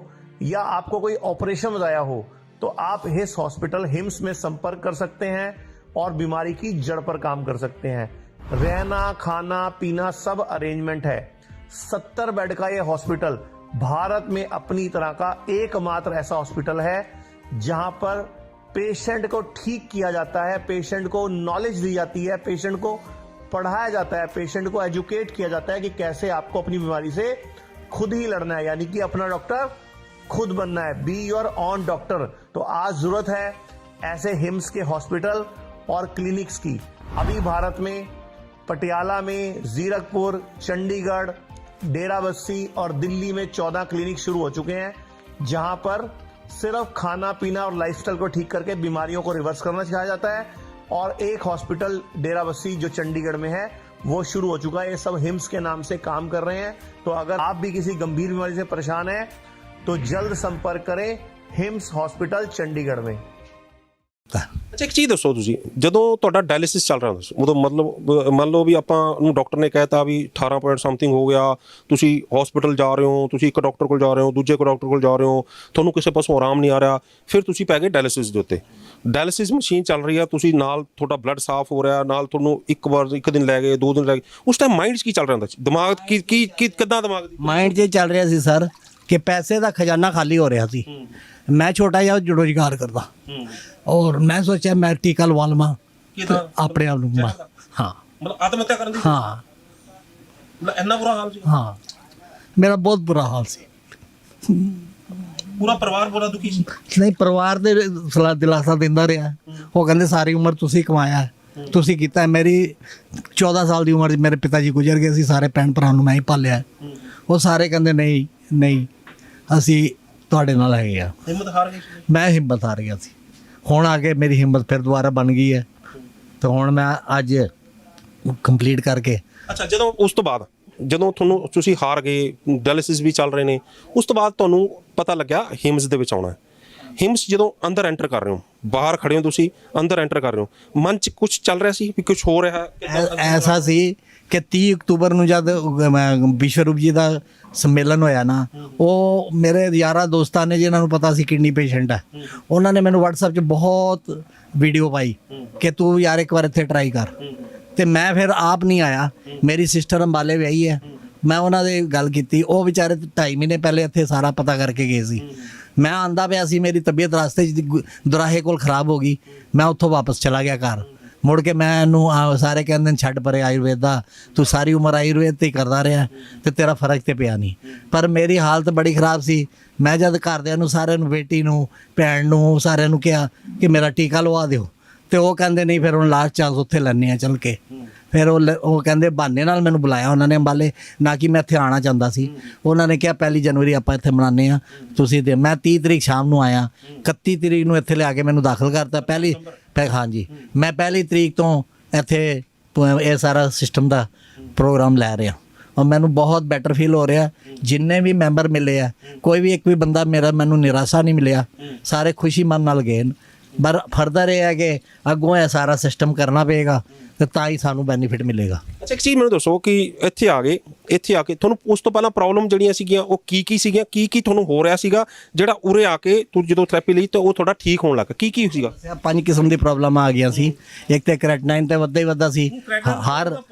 Speaker 3: या आपको कोई ऑपरेशन बताया हो, तो आप इस हॉस्पिटल हिम्स में संपर्क कर सकते हैं और बीमारी की जड़ पर काम कर सकते हैं। रहना, खाना, पीना सब अरेंजमेंट है। 70 बेड का यह हॉस्पिटल भारत में अपनी तरह का एकमात्र ऐसा हॉस्पिटल है जहां पर पेशेंट को ठीक किया जाता है, पेशेंट को नॉलेज दी जाती है, पेशेंट को पढ़ाया जाता है, पेशेंट को एजुकेट किया जाता है कि कैसे आपको अपनी बीमारी से खुद ही लड़ना है, यानी कि अपना डॉक्टर खुद बनना है। Be your on doctor. तो आज जरूरत है ऐसे हिम्स के हॉस्पिटल और क्लिनिक्स की। अभी भारत में पटियाला में, जीरकपुर, चंडीगढ़, डेराबस्सी और दिल्ली में 14 क्लिनिक शुरू हो चुके हैं, जहां पर सिर्फ खाना पीना और लाइफस्टाइल को ठीक करके बीमारियों को रिवर्स करना सिखाया जाता है। और एक हॉस्पिटल डेराबस्सी जो चंडीगढ़ में है वो शुरू हो चुका है। ये सब हिम्स के नाम से काम कर रहे हैं। तो अगर आप भी किसी गंभीर बीमारी से परेशान हैं तो जल्द संपर्क करें हिम्स हॉस्पिटल चंडीगढ़ में।
Speaker 2: ਦਿੱਤਾ।
Speaker 1: ਅੱਛਾ ਇੱਕ ਚੀਜ਼ ਦੱਸੋ, ਤੁਸੀਂ ਜਦੋਂ ਤੁਹਾਡਾ ਡਾਇਲਿਸਿਸ ਚੱਲ ਰਿਹਾ ਹੁੰਦਾ ਸੀ ਉਦੋਂ ਮਤਲਬ ਮੰਨ ਲਓ ਵੀ ਆਪਾਂ ਨੂੰ ਡਾਕਟਰ ਨੇ ਕਹਿਤਾ ਵੀ 18 ਪੁਆਇੰਟ ਸਮਥਿੰਗ ਹੋ ਗਿਆ, ਤੁਸੀਂ ਹਸਪੀਟਲ ਜਾ ਰਹੇ ਹੋ, ਤੁਸੀਂ ਇੱਕ ਡਾਕਟਰ ਕੋਲ ਜਾ ਰਹੇ ਹੋ, ਦੂਜੇ ਡਾਕਟਰ ਕੋਲ ਜਾ ਰਹੇ ਹੋ, ਤੁਹਾਨੂੰ ਕਿਸੇ ਪਾਸੋਂ ਆਰਾਮ ਨਹੀਂ ਆ ਰਿਹਾ, ਫਿਰ ਤੁਸੀਂ ਪੈ ਗਏ ਡਾਇਲਿਸਿਸ ਦੇ ਉੱਤੇ। ਡਾਇਲਿਸਿਸ ਮਸ਼ੀਨ ਚੱਲ ਰਹੀ ਆ, ਤੁਸੀਂ ਨਾਲ ਤੁਹਾਡਾ ਬਲੱਡ ਸਾਫ਼ ਹੋ ਰਿਹਾ, ਨਾਲ ਤੁਹਾਨੂੰ ਇੱਕ ਦਿਨ ਲੈ ਗਏ, 2 ਦਿਨ ਲੈ ਗਏ, ਉਸ ਟਾਈਮ ਮਾਈਂਡ 'ਚ ਕੀ ਚੱਲ ਰਿਹਾ ਹੁੰਦਾ ਸੀ, ਦਿਮਾਗ ਕੀ ਕਿੱਦਾਂ ਦਿਮਾਗ ਦੀ
Speaker 2: ਮਾਈਂਡ 'ਚ ਚੱਲ ਰਿਹਾ ਸੀ ਸਰ ਕਿ ਪੈਸੇ ਦਾ ਖਜ਼ਾਨਾ ਖਾਲੀ ਹੋ ਰਿਹਾ ਸੀ। ਮੈਂ ਛੋਟਾ ਜਿਹਾ ਰੁਜ਼ਗਾਰ ਕਰਦਾ ਔਰ ਮੈਂ ਸੋਚਿਆ ਮੈਂ ਟੀਕਾ ਲਵਾ ਲਵਾਂ ਆਪਣੇ ਆਪ ਨੂੰ। ਹਾਂ
Speaker 1: ਮਤਲਬ ਆਤਮ ਹੱਤਿਆ ਕਰਨ ਦੀ,
Speaker 2: ਹਾਂ
Speaker 1: ਮਤਲਬ ਇੰਨਾ ਬੁਰਾ ਹਾਲ ਸੀ।
Speaker 2: ਹਾਂ ਮੇਰਾ ਬਹੁਤ ਬੁਰਾ ਹਾਲ ਸੀ,
Speaker 1: ਪੂਰਾ ਪਰਿਵਾਰ ਬੜਾ ਦੁਖੀ ਸੀ।
Speaker 2: ਨਹੀਂ ਪਰਿਵਾਰ ਦੇ ਸਲਾਹ ਦਿਲਾਸਾ ਦਿੰਦਾ ਰਿਹਾ। ਉਹ ਕਹਿੰਦੇ ਸਾਰੀ ਉਮਰ ਤੁਸੀਂ ਕਮਾਇਆ, ਤੁਸੀਂ ਕੀਤਾ। ਮੇਰੀ 14 ਸਾਲ ਦੀ ਉਮਰ 'ਚ ਮੇਰੇ ਪਿਤਾ ਜੀ ਗੁਜ਼ਰ ਗਏ ਸੀ, ਸਾਰੇ ਭੈਣ ਭਰਾ ਨੂੰ ਮੈਂ ਹੀ ਪਾਲਿਆ। ਉਹ ਸਾਰੇ ਕਹਿੰਦੇ ਨਹੀਂ ਨਹੀਂ ਅਸੀਂ ਤੁਹਾਡੇ ਨਾਲ ਹੈਗੇ ਆ।
Speaker 1: ਹਿੰਮਤ ਹਾਰ ਗਈ ਸੀ।
Speaker 2: ਮੈਂ ਹਿੰਮਤ ਹਾਰ ਗਿਆ ਸੀ। ਹੁਣ ਆ ਕੇ ਮੇਰੀ ਹਿੰਮਤ ਫਿਰ ਦੁਬਾਰਾ ਬਣ ਗਈ ਹੈ ਤੇ ਹੁਣ ਮੈਂ ਅੱਜ ਕੰਪਲੀਟ ਕਰਕੇ।
Speaker 1: ਅੱਛਾ ਜਦੋਂ ਉਸ ਤੋਂ ਬਾਅਦ ਜਦੋਂ ਤੁਹਾਨੂੰ ਤੁਸੀਂ ਹਾਰ ਗਏ, ਡਾਇਲਿਸਿਸ ਵੀ ਚੱਲ ਰਹੇ ਨੇ, ਉਸ ਤੋਂ ਬਾਅਦ ਤੁਹਾਨੂੰ ਪਤਾ ਲੱਗਿਆ ਹਿਮਸ ਦੇ ਵਿੱਚ ਆਉਣਾ ਹੈ। ਹਿਮਸ ਜਦੋਂ ਅੰਦਰ ਐਂਟਰ ਕਰ ਰਹੇ ਹੋ, ਬਾਹਰ ਖੜੇ ਹੋ ਤੁਸੀਂ, ਅੰਦਰ ਐਂਟਰ ਕਰ ਰਹੇ ਹੋ, ਮਨ 'ਚ ਕੁਝ ਚੱਲ ਰਿਹਾ ਸੀ ਵੀ ਕੁਝ ਹੋ ਰਿਹਾ ਹੈ?
Speaker 2: ਐਸਾ ਸੀ ਕਿ 30 ਅਕਤੂਬਰ ਨੂੰ ਜਦ ਵਿਸ਼ਵਰੂਪ ਜੀ ਦਾ ਸੰਮੇਲਨ ਹੋਇਆ ਨਾ, ਉਹ ਮੇਰੇ ਯਾਰਾਂ ਦੋਸਤਾਂ ਨੇ ਜਿਨ੍ਹਾਂ ਨੂੰ ਪਤਾ ਸੀ ਕਿਡਨੀ ਪੇਸ਼ੈਂਟ ਹੈ, ਉਹਨਾਂ ਨੇ ਮੈਨੂੰ WhatsApp 'ਚ ਬਹੁਤ ਵੀਡੀਓ ਪਾਈ ਕਿ ਤੂੰ ਯਾਰ ਇੱਕ ਵਾਰ ਇੱਥੇ ਟਰਾਈ ਕਰ। ਤੇ ਮੈਂ ਫਿਰ ਆਪ ਨਹੀਂ ਆਇਆ, ਮੇਰੀ ਸਿਸਟਰ ਅੰਬਾਲੇ ਵਿਆਹੀ ਹੈ, ਮੈਂ ਉਹਨਾਂ ਦੇ ਗੱਲ ਕੀਤੀ। ਉਹ ਵਿਚਾਰੇ 2.5 ਮਹੀਨੇ ਪਹਿਲੇ ਇੱਥੇ ਸਾਰਾ ਪਤਾ ਕਰਕੇ ਗਏ ਸੀ। ਮੈਂ ਆਂਦਾ ਪਿਆ ਸੀ, ਮੇਰੀ ਤਬੀਅਤ ਰਸਤੇ 'ਚ ਦੁਰਾਹੇ ਕੋਲ ਖਰਾਬ ਹੋ ਗਈ, ਮੈਂ ਉੱਥੋਂ ਵਾਪਸ ਚਲਾ ਗਿਆ ਘਰ। ਮੁੜ ਕੇ ਮੈਨੂੰ ਸਾਰੇ ਕਹਿੰਦੇ ਨੇ ਛੱਡ ਪਰੇ ਆਯੁਰਵੇਦ ਦਾ, ਤੂੰ ਸਾਰੀ ਉਮਰ ਆਯੁਰਵੇਦ ਤੇ ਹੀ ਕਰਦਾ ਰਿਹਾ ਤੇ ਤੇਰਾ ਫਰਕ ਤੇ ਪਿਆ ਨਹੀਂ। ਪਰ ਮੇਰੀ ਹਾਲਤ ਬੜੀ ਖਰਾਬ ਸੀ। ਮੈਂ ਜਦ ਘਰਦਿਆਂ ਨੂੰ ਸਾਰਿਆਂ ਨੂੰ, ਬੇਟੀ ਨੂੰ, ਭੈਣ ਨੂੰ, ਸਾਰਿਆਂ ਨੂੰ ਕਿਹਾ ਕਿ ਮੇਰਾ ਟੀਕਾ ਲਵਾ ਦਿਓ, ਤੇ ਉਹ ਕਹਿੰਦੇ ਨਹੀਂ ਫਿਰ ਹੁਣ ਲਾਸਟ ਚਾਂਸ ਉੱਥੇ ਲੈਣੇ ਆ ਚੱਲ ਕੇ। ਫਿਰ ਉਹ ਕਹਿੰਦੇ ਬਹਾਨੇ ਨਾਲ ਮੈਨੂੰ ਬੁਲਾਇਆ ਉਹਨਾਂ ਨੇ ਅੰਬਾਲੇ, ਨਾ ਕਿ ਮੈਂ ਇੱਥੇ ਆਉਣਾ ਚਾਹੁੰਦਾ ਸੀ। ਉਹਨਾਂ ਨੇ ਕਿਹਾ 1 ਜਨਵਰੀ ਆਪਾਂ ਇੱਥੇ ਮਨਾਉਂਦੇ ਹਾਂ, ਤੁਸੀਂ ਦੇ। ਮੈਂ 30 ਤਰੀਕ ਸ਼ਾਮ ਨੂੰ ਆਇਆ, 31 ਤਰੀਕ ਨੂੰ ਇੱਥੇ ਲਿਆ ਕੇ ਮੈਨੂੰ ਦਾਖਲ ਕਰਤਾ। ਹਾਂਜੀ ਮੈਂ 1 ਤਰੀਕ ਤੋਂ ਇੱਥੇ ਇਹ ਸਾਰਾ ਸਿਸਟਮ ਦਾ ਪ੍ਰੋਗਰਾਮ ਲੈ ਰਿਹਾ ਔਰ ਮੈਨੂੰ ਬਹੁਤ ਬੈਟਰ ਫੀਲ ਹੋ ਰਿਹਾ। ਜਿੰਨੇ ਵੀ ਮੈਂਬਰ ਮਿਲੇ ਆ, ਕੋਈ ਵੀ ਇੱਕ ਵੀ ਬੰਦਾ ਮੈਨੂੰ ਨਿਰਾਸ਼ਾ ਨਹੀਂ ਮਿਲਿਆ, ਸਾਰੇ ਖੁਸ਼ੀ ਮਨ ਨਾਲ ਗਏ। ਪਰ ਫਰਦਰ ਇਹ ਹੈ ਕਿ ਅੱਗੋਂ ਇਹ ਸਾਰਾ ਸਿਸਟਮ ਕਰਨਾ ਪਏਗਾ ਤੇ ਤਾਂ ਹੀ ਸਾਨੂੰ ਬੈਨੀਫਿਟ ਮਿਲੇਗਾ।
Speaker 1: ਅੱਛਾ ਇੱਕ ਚੀਜ਼ ਮੈਨੂੰ ਦੱਸੋ ਕਿ ਇੱਥੇ ਆ ਕੇ ਤੁਹਾਨੂੰ ਉਸ ਤੋਂ ਪਹਿਲਾਂ ਪ੍ਰੋਬਲਮ ਜਿਹੜੀਆਂ ਸੀਗੀਆਂ ਉਹ ਕੀ ਸੀਗੀਆਂ, ਕੀ ਤੁਹਾਨੂੰ ਹੋ ਰਿਹਾ ਸੀਗਾ ਜਿਹੜਾ ਉਰੇ ਆ ਕੇ ਤੂੰ ਜਦੋਂ ਥੈਰੇਪੀ ਲਈ ਤਾਂ ਉਹ ਤੁਹਾਡਾ ਠੀਕ ਹੋਣ ਲੱਗਾ? ਕੀ ਸੀਗਾ?
Speaker 2: 5 ਕਿਸਮ ਦੀ ਪ੍ਰੋਬਲਮ ਆ ਗਈਆਂ ਸੀ। ਇੱਕ ਤੇ ਕ੍ਰੈਟਨਾਈਨ ਤੇ ਵੱਧਦਾ ਹੀ ਵੱਧਦਾ ਸੀ।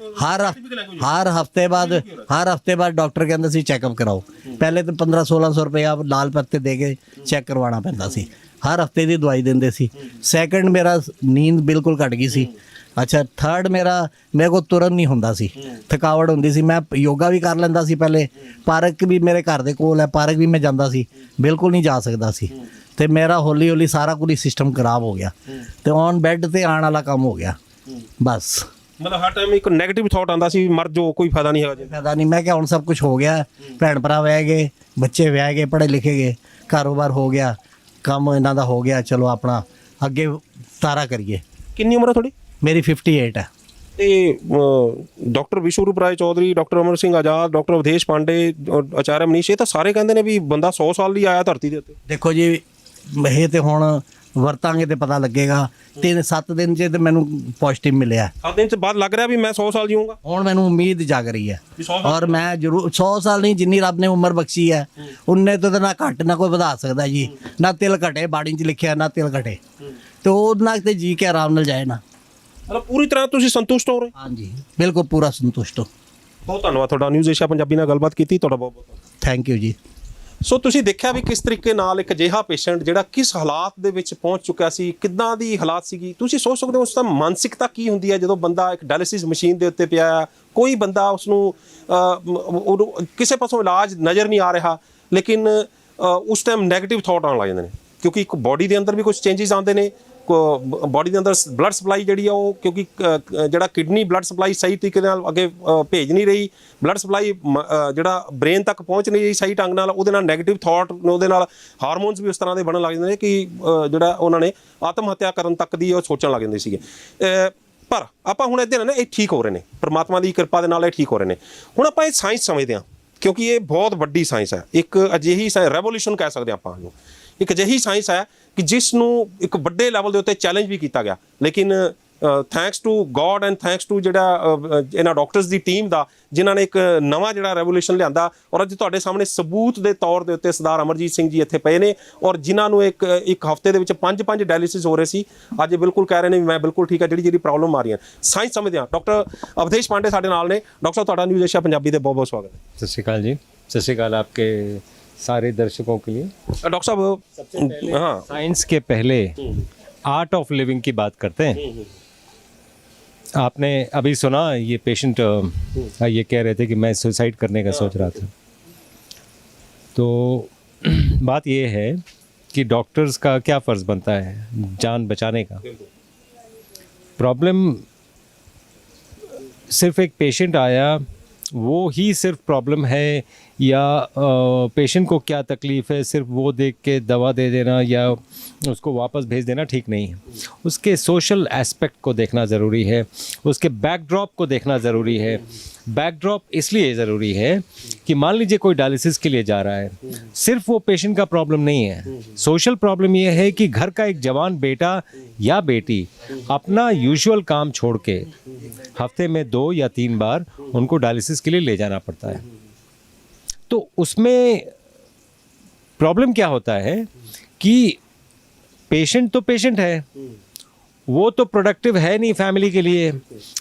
Speaker 2: ਹਰ ਹਫਤੇ ਬਾਅਦ ਡਾਕਟਰ ਕਹਿੰਦੇ ਸੀ ਚੈੱਕਅਪ ਕਰਾਓ। ਪਹਿਲੇ ਤਾਂ 1500-1600 ਰੁਪਇਆ ਲਾਲ ਪੱਤੇ ਦੇ ਕੇ ਚੈੱਕ ਕਰਵਾਉਣਾ ਪੈਂਦਾ ਸੀ। ਹਰ ਹਫਤੇ ਦੀ ਦਵਾਈ ਦਿੰਦੇ ਸੀ। ਸੈਕੰਡ ਮੇਰਾ ਨੀਂਦ ਬਿਲਕੁਲ ਘਟ ਗਈ ਸੀ। ਅੱਛਾ ਥਰਡ ਮੇਰੇ ਕੋਲ ਤੁਰਨ ਨਹੀਂ ਹੁੰਦਾ ਸੀ, ਥਕਾਵਟ ਹੁੰਦੀ ਸੀ। ਮੈਂ ਯੋਗਾ ਵੀ ਕਰ ਲੈਂਦਾ ਸੀ ਪਹਿਲੇ, ਪਾਰਕ ਵੀ ਮੇਰੇ ਘਰ ਦੇ ਕੋਲ ਹੈ, ਪਾਰਕ ਵੀ ਮੈਂ ਜਾਂਦਾ ਸੀ, ਬਿਲਕੁਲ ਨਹੀਂ ਜਾ ਸਕਦਾ ਸੀ। ਤੇ ਮੇਰਾ ਹੌਲੀ ਸਾਰਾ ਕੁਝ ਸਿਸਟਮ ਖਰਾਬ ਹੋ ਗਿਆ ਤੇ ਔਨ ਬੈੱਡ ਤੇ ਆਉਣ ਵਾਲਾ ਕੰਮ ਹੋ ਗਿਆ ਬਸ।
Speaker 1: ਮਤਲਬ ਹਰ ਟਾਈਮ ਇੱਕ ਨੈਗੇਟਿਵ ਥਾਟ ਆਉਂਦਾ ਸੀ, ਮਰ ਜੋ ਕੋਈ ਫਾਇਦਾ ਨਹੀਂ ਹੈਗਾ ਜੀ।
Speaker 2: ਫਾਇਦਾ ਨਹੀਂ। ਮੈਂ ਕਿਹਾ ਹੁਣ ਸਭ ਕੁਝ ਹੋ ਗਿਆ, ਭੈਣ ਭਰਾ ਵਿਆਹ ਗਏ, ਬੱਚੇ ਵਿਆਹ ਗਏ, ਪੜ੍ਹੇ ਲਿਖੇ ਗਏ, ਕਾਰੋਬਾਰ ਹੋ ਗਿਆ, ਕੰਮ ਇਹਨਾਂ ਦਾ ਹੋ ਗਿਆ, ਚਲੋ ਆਪਣਾ ਅੱਗੇ ਸਾਰਾ ਕਰੀਏ।
Speaker 1: ਕਿੰਨੀ ਉਮਰ ਹੈ ਤੁਹਾਡੀ?
Speaker 2: ਮੇਰੀ 58 ਹੈ।
Speaker 1: ਤੇ ਡਾਕਟਰ ਵਿਸ਼ਵਰੂਪ ਰਾਏ ਚੌਧਰੀ, ਡਾਕਟਰ ਅਮਰ ਸਿੰਘ ਆਜ਼ਾਦ, ਡਾਕਰ ਅਵਧੇਸ਼ ਪਾਂਡੇ, ਆਚਾਰਿਆ ਮਨੀਸ਼, ਇਹ ਤਾਂ ਸਾਰੇ ਕਹਿੰਦੇ ਨੇ ਵੀ ਬੰਦਾ 100 ਸਾਲ ਲਈ ਆਇਆ ਧਰਤੀ ਦੇ ਉੱਤੇ।
Speaker 2: ਦੇਖੋ ਜੀ ਇਹ ਤੇ ਹੁਣ ਵਰਤਾਂਗੇ ਤੇ ਪਤਾ ਲੱਗੇਗਾ। 3-7 ਦਿਨ 'ਚ ਤੇ ਮੈਨੂੰ ਪੋਜ਼ਿਟਿਵ ਮਿਲਿਆ।
Speaker 1: 7 ਦਿਨ 'ਚ ਬਾਅਦ ਲੱਗ ਰਿਹਾ ਵੀ ਮੈਂ 100 ਸਾਲ ਜੀਊਂਗਾ।
Speaker 2: ਹੁਣ ਮੈਨੂੰ ਉਮੀਦ ਜਾਗ ਰਹੀ ਹੈ ਔਰ ਮੈਂ ਜ਼ਰੂਰ 100 ਸਾਲ ਨਹੀਂ, ਜਿੰਨੀ ਰੱਬ ਨੇ ਉਮਰ ਬਖਸ਼ੀ ਹੈ ਉਨੇ ਤੋਂ ਤਾਂ ਨਾ ਘੱਟ ਨਾ ਕੋਈ ਵਧਾ ਸਕਦਾ ਜੀ। ਨਾ ਤਿਲ ਘਟੇ, ਬਾਣੀ 'ਚ ਲਿਖਿਆ ਨਾ ਤਿਲ ਘਟੇ, ਤੇ ਉਹਨਾਂ ਤੇ ਜੀ ਕੇ ਆਰਾਮ ਨਾਲ ਜਾਏ ਨਾ।
Speaker 1: ਮਤਲਬ ਪੂਰੀ ਤਰ੍ਹਾਂ ਤੁਸੀਂ ਸੰਤੁਸ਼ਟ ਹੋ ਰਹੇ?
Speaker 2: ਹਾਂਜੀ ਬਿਲਕੁਲ ਪੂਰਾ ਸੰਤੁਸ਼ਟ ਹੋ।
Speaker 1: ਬਹੁਤ ਧੰਨਵਾਦ ਤੁਹਾਡਾ, ਨਿਊਜ਼ ਏਸ਼ੀਆ ਪੰਜਾਬੀ ਨਾਲ ਗੱਲਬਾਤ ਕੀਤੀ, ਤੁਹਾਡਾ ਬਹੁਤ ਬਹੁਤ
Speaker 2: ਥੈਂਕ ਯੂ ਜੀ।
Speaker 1: ਸੋ ਤੁਸੀਂ ਦੇਖਿਆ ਵੀ ਕਿਸ ਤਰੀਕੇ ਨਾਲ ਇੱਕ ਅਜਿਹਾ ਪੇਸ਼ੈਂਟ ਜਿਹੜਾ ਕਿਸ ਹਾਲਾਤ ਦੇ ਵਿੱਚ ਪਹੁੰਚ ਚੁੱਕਿਆ ਸੀ, ਕਿੱਦਾਂ ਦੀ ਹਾਲਾਤ ਸੀਗੀ। ਤੁਸੀਂ ਸੋਚ ਸਕਦੇ ਹੋ ਉਸ ਦਾ ਮਾਨਸਿਕਤਾ ਕੀ ਹੁੰਦੀ ਹੈ ਜਦੋਂ ਬੰਦਾ ਇੱਕ ਡਾਇਲਿਸਿਸ ਮਸ਼ੀਨ ਦੇ ਉੱਤੇ ਪਿਆ ਹੈ। ਕੋਈ ਬੰਦਾ ਉਸ ਨੂੰ ਕਿਸੇ ਪਾਸੋਂ ਇਲਾਜ ਨਜ਼ਰ ਨਹੀਂ ਆ ਰਿਹਾ, ਲੇਕਿਨ ਉਸ ਟਾਈਮ ਨੈਗੇਟਿਵ ਥਾਟ ਆਉਣ ਲੱਗ ਜਾਂਦੇ ਨੇ, ਕਿਉਂਕਿ ਇੱਕ ਬੋਡੀ ਦੇ ਅੰਦਰ ਵੀ ਕੁਝ ਚੇਂਜਸ ਆਉਂਦੇ ਨੇ। ਬੋਡੀ ਦੇ ਅੰਦਰ ਬਲੱਡ ਸਪਲਾਈ ਜਿਹੜੀ ਆ ਉਹ, ਕਿਉਂਕਿ ਜਿਹੜਾ ਕਿਡਨੀ ਬਲੱਡ ਸਪਲਾਈ ਸਹੀ ਤਰੀਕੇ ਨਾਲ ਅੱਗੇ ਭੇਜ ਨਹੀਂ ਰਹੀ, ਬਲੱਡ ਸਪਲਾਈ ਜਿਹੜਾ ਬ੍ਰੇਨ ਤੱਕ ਪਹੁੰਚ ਨਹੀਂ ਰਹੀ ਸਹੀ ਢੰਗ ਨਾਲ, ਉਹਦੇ ਨਾਲ ਨੈਗੇਟਿਵ ਥਾਟ, ਉਹਦੇ ਨਾਲ ਹਾਰਮੋਨਸ ਵੀ ਉਸ ਤਰ੍ਹਾਂ ਦੇ ਬਣਨ ਲੱਗ ਜਾਂਦੇ ਨੇ ਕਿ ਜਿਹੜਾ ਉਹਨਾਂ ਨੇ ਆਤਮ ਹੱਤਿਆ ਕਰਨ ਤੱਕ ਦੀ ਉਹ ਸੋਚਣ ਲੱਗ ਜਾਂਦੇ ਸੀਗੇ। ਪਰ ਆਪਾਂ ਹੁਣ ਇੱਧਰ ਨਾ ਇਹ ਠੀਕ ਹੋ ਰਹੇ ਨੇ, ਪਰਮਾਤਮਾ ਦੀ ਕਿਰਪਾ ਦੇ ਨਾਲ ਇਹ ਠੀਕ ਹੋ ਰਹੇ ਨੇ। ਹੁਣ ਆਪਾਂ ਇਹ ਸਾਇੰਸ ਸਮਝਦੇ ਹਾਂ, ਕਿਉਂਕਿ ਇਹ ਬਹੁਤ ਵੱਡੀ ਸਾਇੰਸ ਹੈ, ਇੱਕ ਅਜਿਹੀ ਰੈਵੋਲੂਸ਼ਨ ਕਹਿ ਸਕਦੇ ਆਪਾਂ ਇਹਨੂੰ, ਇੱਕ ਅਜਿਹੀ ਸਾਇੰਸ ਹੈ ਕਿ ਜਿਸ ਨੂੰ ਇੱਕ ਵੱਡੇ ਲੈਵਲ ਦੇ ਉੱਤੇ ਚੈਲੰਜ ਵੀ ਕੀਤਾ ਗਿਆ, ਲੇਕਿਨ thanks to god and thanks to ਜਿਹੜਾ ਇਹਨਾਂ ਡਾਕਟਰਸ ਦੀ ਟੀਮ ਦਾ, ਜਿਨ੍ਹਾਂ ਨੇ ਇੱਕ ਨਵਾਂ ਜਿਹੜਾ ਰੈਵੋਲੂਸ਼ਨ ਲਿਆਂਦਾ। ਔਰ ਅੱਜ ਤੁਹਾਡੇ ਸਾਹਮਣੇ ਸਬੂਤ ਦੇ ਤੌਰ ਦੇ ਉੱਤੇ ਸਰਦਾਰ ਅਮਰਜੀਤ ਸਿੰਘ ਜੀ ਇੱਥੇ ਪਏ ਨੇ, ਔਰ ਜਿਨ੍ਹਾਂ ਨੂੰ ਇੱਕ ਹਫਤੇ ਦੇ ਵਿੱਚ 5 ਡਾਇਲਿਸਿਸ ਹੋ ਰਹੇ ਸੀ, ਅੱਜ ਬਿਲਕੁਲ ਕਹਿ ਰਹੇ ਨੇ ਵੀ ਮੈਂ ਬਿਲਕੁਲ ਠੀਕ ਹੈ। ਜਿਹੜੀ ਪ੍ਰੋਬਲਮ ਆ ਰਹੀ ਹੈ ਸਾਇੰਸ ਸਮਝਦੇ ਹਾਂ। ਡਾਕਟਰ ਅਵਧੇਸ਼ ਪਾਂਡੇ ਸਾਡੇ ਨਾਲ ਨੇ। ਡਾਕਟਰ ਸਾਹਿਬ ਤੁਹਾਡਾ ਨਿਊਜ਼ ਏਸ਼ੀਆ ਪੰਜਾਬੀ ਦੇ ਬਹੁਤ ਬਹੁਤ ਸਵਾਗਤ ਹੈ।
Speaker 4: सत श्रीकाल जी, सत श्रीकाल आपके सारे दर्शकों के लिए।
Speaker 1: डॉक्टर साहब हाँ
Speaker 4: साइंस के पहले आर्ट ऑफ लिविंग की बात करते हैं। आपने अभी सुना ये पेशेंट ये कह रहे थे कि मैं सुसाइड करने का सोच रहा था। तो बात ये है कि डॉक्टर्स का क्या फ़र्ज़ बनता है जान बचाने का। प्रॉब्लम सिर्फ एक पेशेंट आया वो ही सिर्फ प्रॉब्लम है, या पेशेंट को क्या तकलीफ़ है सिर्फ वो देख के दवा दे देना या उसको वापस भेज देना ठीक नहीं है। उसके सोशल एस्पेक्ट को देखना ज़रूरी है, उसके बैकड्रॉप को देखना ज़रूरी है। बैकड्रॉप इसलिए ज़रूरी है कि मान लीजिए कोई डायलिसिस के लिए जा रहा है, सिर्फ वो पेशेंट का प्रॉब्लम नहीं है। सोशल प्रॉब्लम ये है कि घर का एक जवान बेटा या बेटी अपना यूजुअल काम छोड़ के हफ्ते में 2 या 3 बार उनको डायलिसिस के लिए ले जाना पड़ता है। तो उसमें प्रॉब्लम क्या होता है कि पेशेंट तो पेशेंट है, वो तो प्रोडक्टिव है नहीं फैमिली के लिए,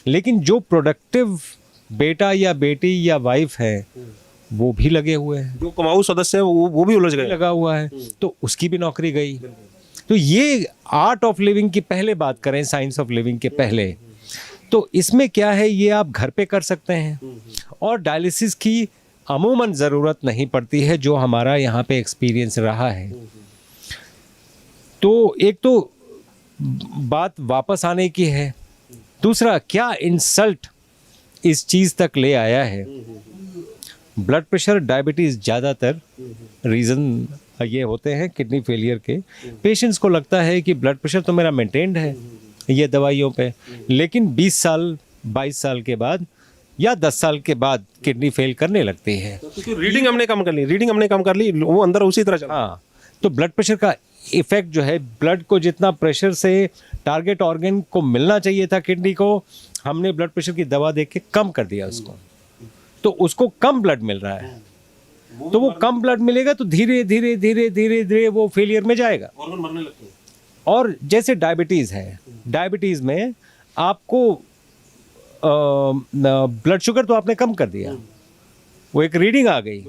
Speaker 4: लेकिन जो प्रोडक्टिव बेटा या बेटी या वाइफ है वो भी लगे हुए हैं,
Speaker 1: जो कमाऊ सदस्य है वो भी उलझ गए,
Speaker 4: लगा हुआ है, तो उसकी भी नौकरी गई। तो ये आर्ट ऑफ लिविंग की पहले बात करें, साइंस ऑफ लिविंग के पहले, तो इसमें क्या है ये आप घर पे कर सकते हैं और डायलिसिस की अमूमन ज़रूरत नहीं पड़ती है, जो हमारा यहाँ पे एक्सपीरियंस रहा है। तो एक तो बात वापस आने की है, दूसरा क्या इंसल्ट इस चीज़ तक ले आया है। ब्लड प्रेशर, डायबिटीज़ ज़्यादातर रीज़न ये होते हैं किडनी फेलियर के। पेशेंट्स को लगता है कि ब्लड प्रेशर तो मेरा मेंटेन्ड है ये दवाइयों पे, लेकिन 20 साल 22 साल के बाद या 10 साल के बाद किडनी फेल करने लगती है।
Speaker 1: क्योंकि रीडिंग हमने कम कर ली, वो अंदर उसी तरह चला।
Speaker 4: हाँ, तो ब्लड प्रेशर का इफेक्ट जो है, ब्लड को जितना प्रेशर से टारगेट ऑर्गन को मिलना चाहिए था किडनी को, हमने ब्लड प्रेशर की दवा दे के कम कर दिया उसको, तो उसको कम ब्लड मिल रहा है। तो वो कम ब्लड मिलेगा तो धीरे धीरे धीरे धीरे धीरे वो फेलियर में जाएगा।
Speaker 1: ऑर्गन मरने लगते हैं।
Speaker 4: और जैसे डायबिटीज़ है, डायबिटीज़ में आपको ब्लड शुगर तो आपने कम कर दिया, वो एक रीडिंग आ गई,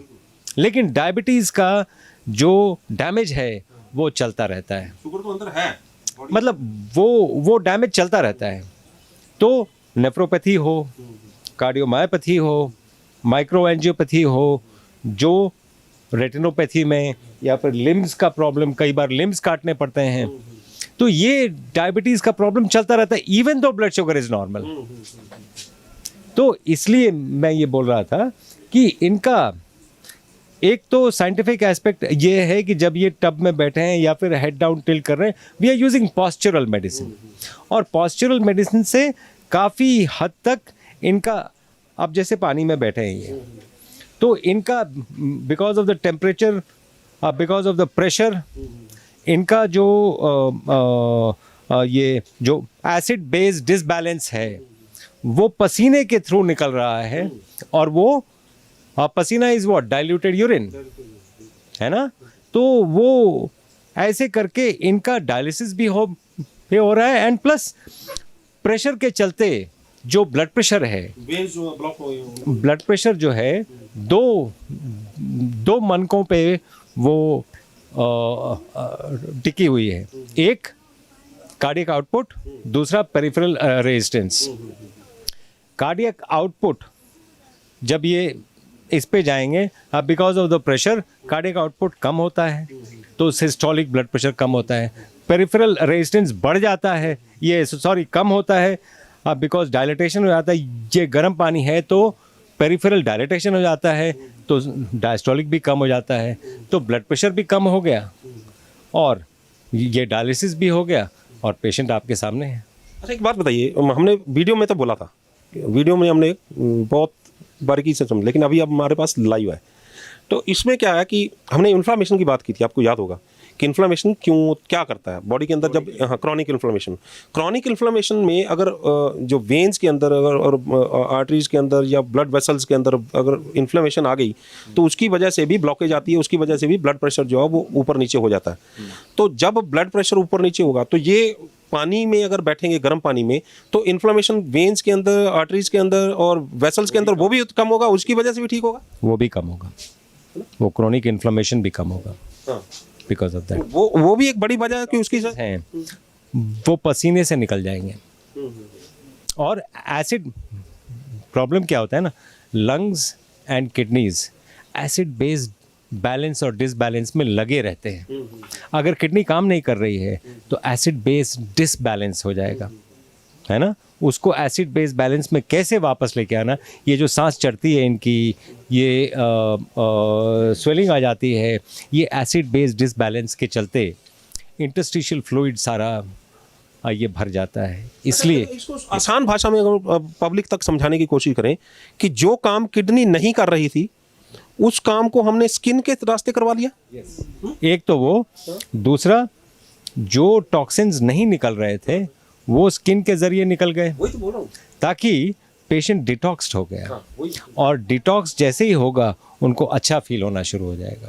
Speaker 4: लेकिन डायबिटीज़ का जो डैमेज है वो चलता रहता है।
Speaker 1: शुगर तो अंदर है,
Speaker 4: मतलब वो डैमेज चलता रहता है। तो नेफ्रोपैथी हो, कार्डियोमायोपैथी हो, माइक्रोएंजियोपैथी हो, जो रेटिनोपैथी में, या फिर लिम्स का प्रॉब्लम, कई बार लिम्स काटने पड़ते हैं, तो ये डायबिटीज़ का प्रॉब्लम चलता रहता है even though blood sugar is normal. तो इसलिए मैं ये बोल रहा था कि इनका एक तो साइंटिफिक एस्पेक्ट ये है कि जब ये टब में बैठे हैं या फिर हेड डाउन टिल्ट कर रहे हैं, we are using postural medicine, और पॉस्चरल मेडिसिन से काफ़ी हद तक इनका, अब जैसे पानी में बैठे हैं ये, तो इनका because of the temperature, because of the pressure, इनका जो ये जो एसिड बेस डिसबैलेंस है वो पसीने के थ्रू निकल रहा है, और वो पसीना इज व्हाट, डाइल्यूटेड यूरिन, है ना। तो वो ऐसे करके इनका डायलिसिस भी हो रहा है, एंड प्लस प्रेशर के चलते जो ब्लड प्रेशर है, ब्लड प्रेशर जो है दो मनकों पे वो टिकी हुई है, एक कार्डियक आउटपुट, दूसरा पेरिफेरल रेजिस्टेंस। कार्डियक आउटपुट जब ये इस पे जाएंगे, अब because of the pressure cardiac output कम होता है, तो सिस्टोलिक ब्लड प्रेशर कम होता है। पेरिफेरल रेजिस्टेंस बढ़ जाता है, ये कम होता है, अब बिकॉज डायलिटेशन हो जाता है, ये गर्म पानी है तो पेरिफेरल डायलिटेशन हो जाता है, तो डायस्टोलिक भी कम हो जाता है, तो ब्लड प्रेशर भी कम हो गया और ये डायलिसिस भी हो गया, और पेशेंट आपके सामने है।
Speaker 1: अच्छा एक बात बताइए, हमने वीडियो में तो बोला था, वीडियो में हमने बहुत बारीकी से समझ, लेकिन अभी अब हमारे पास लाइव है, तो इसमें क्या है कि हमने इन्फ्लामेशन की बात की थी, आपको याद होगा कि इन्फ्लेमेशन क्या करता है बॉडी के अंदर जब क्रॉनिक इन्फ्लेमेशन में अगर जो वेन्स के अंदर अगर और आर्टरीज के अंदर या ब्लड वेसल्स के अंदर अगर इन्फ्लेमेशन आ गई तो उसकी वजह से भी ब्लॉकेज आती है, उसकी वजह से भी ब्लड प्रेशर जो है वो ऊपर नीचे हो जाता है। तो जब ब्लड प्रेशर ऊपर नीचे होगा तो ये पानी में अगर बैठेंगे गर्म पानी में तो इन्फ्लेमेशन वेन्स के अंदर, आर्टरीज के अंदर और वेसल्स के अंदर वो भी कम होगा, उसकी वजह से भी ठीक होगा,
Speaker 4: वो भी कम होगा, वो क्रोनिक इन्फ्लेमेशन भी कम होगा बिकॉज ऑफ दैट।
Speaker 1: वो भी एक बड़ी वजह है कि उसकी
Speaker 4: है वो पसीने से निकल जाएंगे। और एसिड प्रॉब्लम क्या होता है ना, lungs and kidneys acid based balance और डिसबैलेंस में लगे रहते हैं। अगर किडनी काम नहीं कर रही है तो एसिड बेस्ड डिसबैलेंस हो जाएगा, है ना। उसको एसिड बेस्ड बैलेंस में कैसे वापस लेके आना, ये जो सांस चढ़ती है इनकी, ये स्वेलिंग आ जाती है, ये एसिड बेस्ड डिसबैलेंस के चलते इंटरस्टिशियल फ्लूइड सारा ये भर जाता है। इसलिए
Speaker 1: इसको आसान भाषा में अगर पब्लिक तक समझाने की कोशिश करें कि जो काम किडनी नहीं कर रही थी उस काम को हमने स्किन के रास्ते करवा लिया।
Speaker 4: एक तो वो, दूसरा जो टॉक्सिन्स नहीं निकल रहे थे वो स्किन के जरिए निकल गए,
Speaker 1: वही तो बोल रहा हूँ,
Speaker 4: ताकि पेशेंट डिटॉक्स्ड हो गया। और डिटॉक्स जैसे ही होगा उनको अच्छा फील होना शुरू हो जाएगा।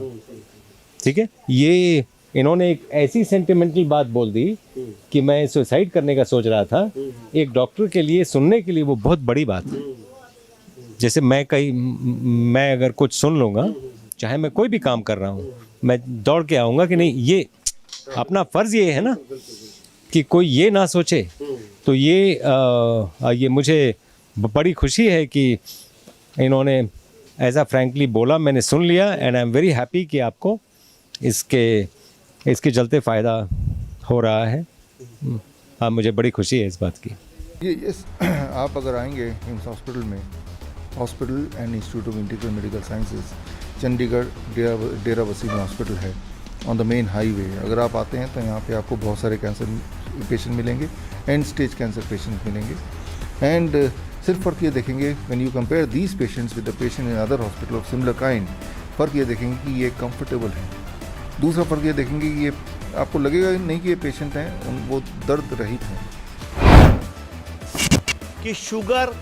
Speaker 4: ठीक है, ये इन्होंने एक ऐसी सेंटिमेंटल बात बोल दी कि मैं सुसाइड करने का सोच रहा था। एक डॉक्टर के लिए सुनने के लिए वो बहुत बड़ी बात है। जैसे मैं अगर कुछ सुन लूँगा, चाहे मैं कोई भी काम कर रहा हूँ, मैं दौड़ के आऊँगा कि नहीं, ये अपना फ़र्ज़ ये है ना कि कोई ये ना सोचे। तो ये मुझे बड़ी खुशी है कि इन्होंने ऐसा फ्रैंकली बोला, मैंने सुन लिया and I am very happy कि आपको इसके चलते फ़ायदा हो रहा है। हाँ, मुझे बड़ी खुशी है इस बात की।
Speaker 5: ये आप अगर आएंगे हिम्स हॉस्पिटल में, hospital and institute of integrated medical sciences, Chandigarh Dera वसीम हॉस्पिटल है ऑन द मेन हाईवे। अगर आप आते हैं तो यहाँ पे आपको बहुत सारे कैंसर पेशेंट मिलेंगे, एंड स्टेज कैंसर पेशेंट मिलेंगे। एंड सिर्फ फ़र्क ये देखेंगे when you compare these patients with the patient in other hospital of similar kind, फ़र्क ये देखेंगे कि ये कंफर्टेबल है। दूसरा फ़र्क ये देखेंगे कि ये आपको लगेगा नहीं कि ये पेशेंट हैं, वो दर्द रहित हैं।
Speaker 3: कि शुगर,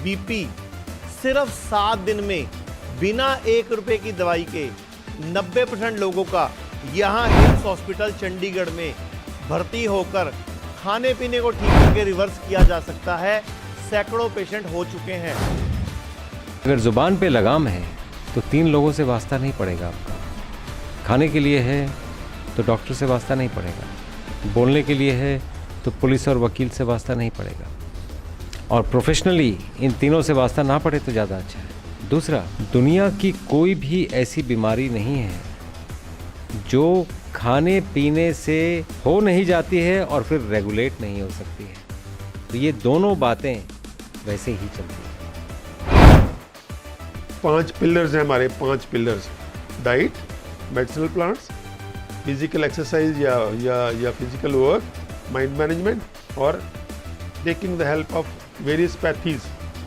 Speaker 3: बीपी सिर्फ 7 दिन में बिना 1 रुपए की दवाई के 90% लोगों का यहाँ हिम्स हॉस्पिटल चंडीगढ़ में भर्ती होकर खाने पीने को ठीक करके रिवर्स किया जा सकता है। सैकड़ों पेशेंट हो चुके हैं।
Speaker 4: अगर ज़ुबान पे लगाम है तो 3 लोगों से वास्ता नहीं पड़ेगा आपका। खाने के लिए है तो डॉक्टर से वास्ता नहीं पड़ेगा, बोलने के लिए है तो पुलिस और वकील से वास्ता नहीं पड़ेगा, और प्रोफेशनली इन तीनों से वास्ता ना पड़े तो ज़्यादा अच्छा है। दूसरा, दुनिया की कोई भी ऐसी बीमारी नहीं है जो खाने पीने से हो नहीं जाती है और फिर रेगुलेट नहीं हो सकती है। तो ये दोनों बातें वैसे ही चलती हैं।
Speaker 6: 5 पिलर्स हैं हमारे, 5 pillars: diet, medicinal plants, physical exercise या फिजिकल वर्क, माइंड मैनेजमेंट और taking the help of various pathies,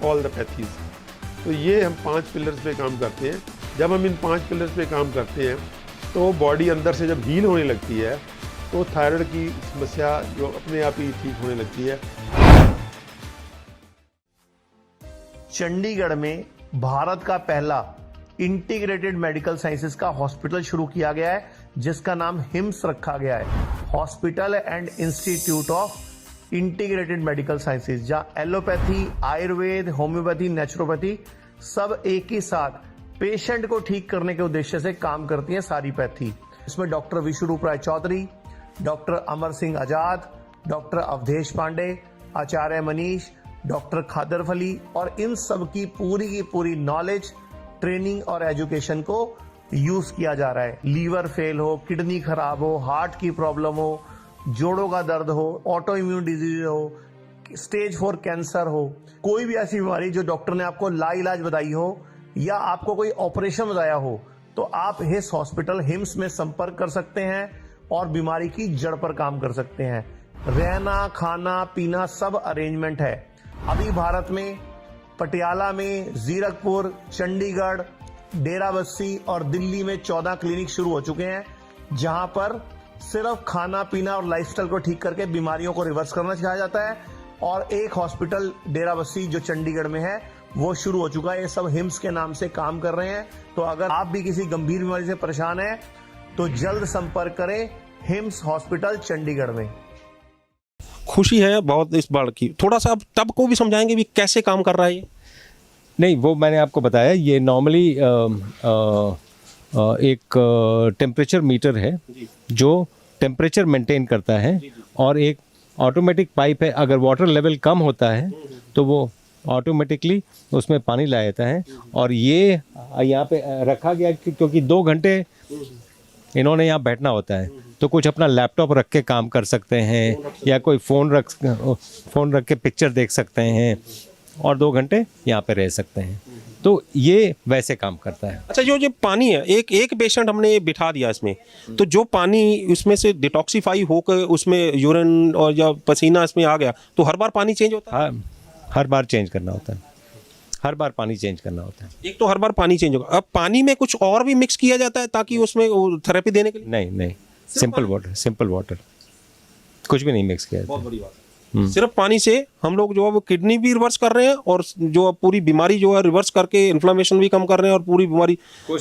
Speaker 6: all the pathies. तो ये हम 5 पिलर्स पे काम करते हैं। जब हम इन 5 पिलर्स पे काम करते हैं तो बॉडी अंदर से जब हील होने लगती है तो थायराइड की समस्या जो अपने आप ही ठीक होने लगती है।
Speaker 3: चंडीगढ़ में भारत का पहला इंटीग्रेटेड मेडिकल साइंसेज का हॉस्पिटल शुरू किया गया है, जिसका नाम हिम्स रखा गया है, hospital and institute of integrated medical sciences, जहां एलोपैथी, आयुर्वेद, होम्योपैथी, नेचुरोपैथी सब एक ही साथ पेशेंट को ठीक करने के उद्देश्य से काम करती है सारी पैथी। इसमें डॉक्टर विश्वरूप राय चौधरी, डॉक्टर अमर सिंह आजाद, डॉक्टर अवधेश पांडे, आचार्य मनीष, डॉक्टर खादर फली और इन सब की पूरी नॉलेज, ट्रेनिंग और एजुकेशन को यूज किया जा रहा है। लीवर फेल हो, किडनी खराब हो, हार्ट की प्रॉब्लम हो, जोड़ों का दर्द हो, ऑटो इम्यून डिजीज हो, स्टेज 4 कैंसर हो, कोई भी ऐसी बीमारी जो डॉक्टर ने आपको लाइलाज बताई हो या आपको कोई ऑपरेशन बताया हो, तो आप हिम्स हॉस्पिटल हिम्स में संपर्क कर सकते हैं और बीमारी की जड़ पर काम कर सकते हैं। रहना, खाना, पीना सब अरेंजमेंट है। अभी भारत में पटियाला में, जीरकपुर, चंडीगढ़, डेराबस्सी और दिल्ली में 14 क्लिनिक शुरू हो चुके हैं, जहां पर सिर्फ खाना पीना और लाइफस्टाइल को ठीक करके बीमारियों को रिवर्स करना सिखाया जाता है। और एक हॉस्पिटल डेराबस्सी जो चंडीगढ़ में है वो शुरू हो चुका है। ये सब हिम्स के नाम से काम कर रहे हैं। तो अगर आप भी किसी गंभीर बीमारी से परेशान हैं तो जल्द संपर्क करें हिम्स हॉस्पिटल चंडीगढ़ में।
Speaker 1: खुशी है बहुत इस बार की। थोड़ा सा आप तब को भी समझाएंगे भी कैसे काम कर रहा है ये?
Speaker 4: नहीं, वो मैंने आपको बताया, ये नॉर्मली एक टेम्परेचर मीटर है जो टेम्परेचर मेंटेन करता है, और एक ऑटोमेटिक पाइप है। अगर वाटर लेवल कम होता है तो वो ऑटोमेटिकली उसमें पानी ला देता है। और ये यहाँ पे रखा गया क्योंकि 2 घंटे इन्होंने यहाँ बैठना होता है, तो कुछ अपना लैपटॉप रख के काम कर सकते हैं या कोई फ़ोन रख के पिक्चर देख सकते हैं और 2 घंटे यहाँ पे रह सकते हैं। तो ये वैसे काम करता है।
Speaker 1: अच्छा, जो पानी है, एक पेशेंट हमने बिठा दिया इसमें, तो जो पानी उसमें से डिटॉक्सीफाई होकर उसमें यूरिन और या पसीना इसमें आ गया, तो हर बार पानी चेंज होता है?
Speaker 4: हर बार चेंज करना होता है, हर बार पानी चेंज करना होता है।
Speaker 1: एक तो हर बार पानी चेंज होगा। अब पानी में कुछ और भी मिक्स किया जाता है ताकि उसमें थेरेपी देने के लिए?
Speaker 4: नहीं, सिंपल वाटर, कुछ भी नहीं मिक्स किया जाता।
Speaker 1: बहुत बड़ी बात है। सिर्फ पानी से हम लोग जो है वो किडनी भी रिवर्स कर रहे हैं और जो अब पूरी बीमारी जो है रिवर्स करके इन्फ्लेमेशन भी कम कर रहे हैं और पूरी बीमारी।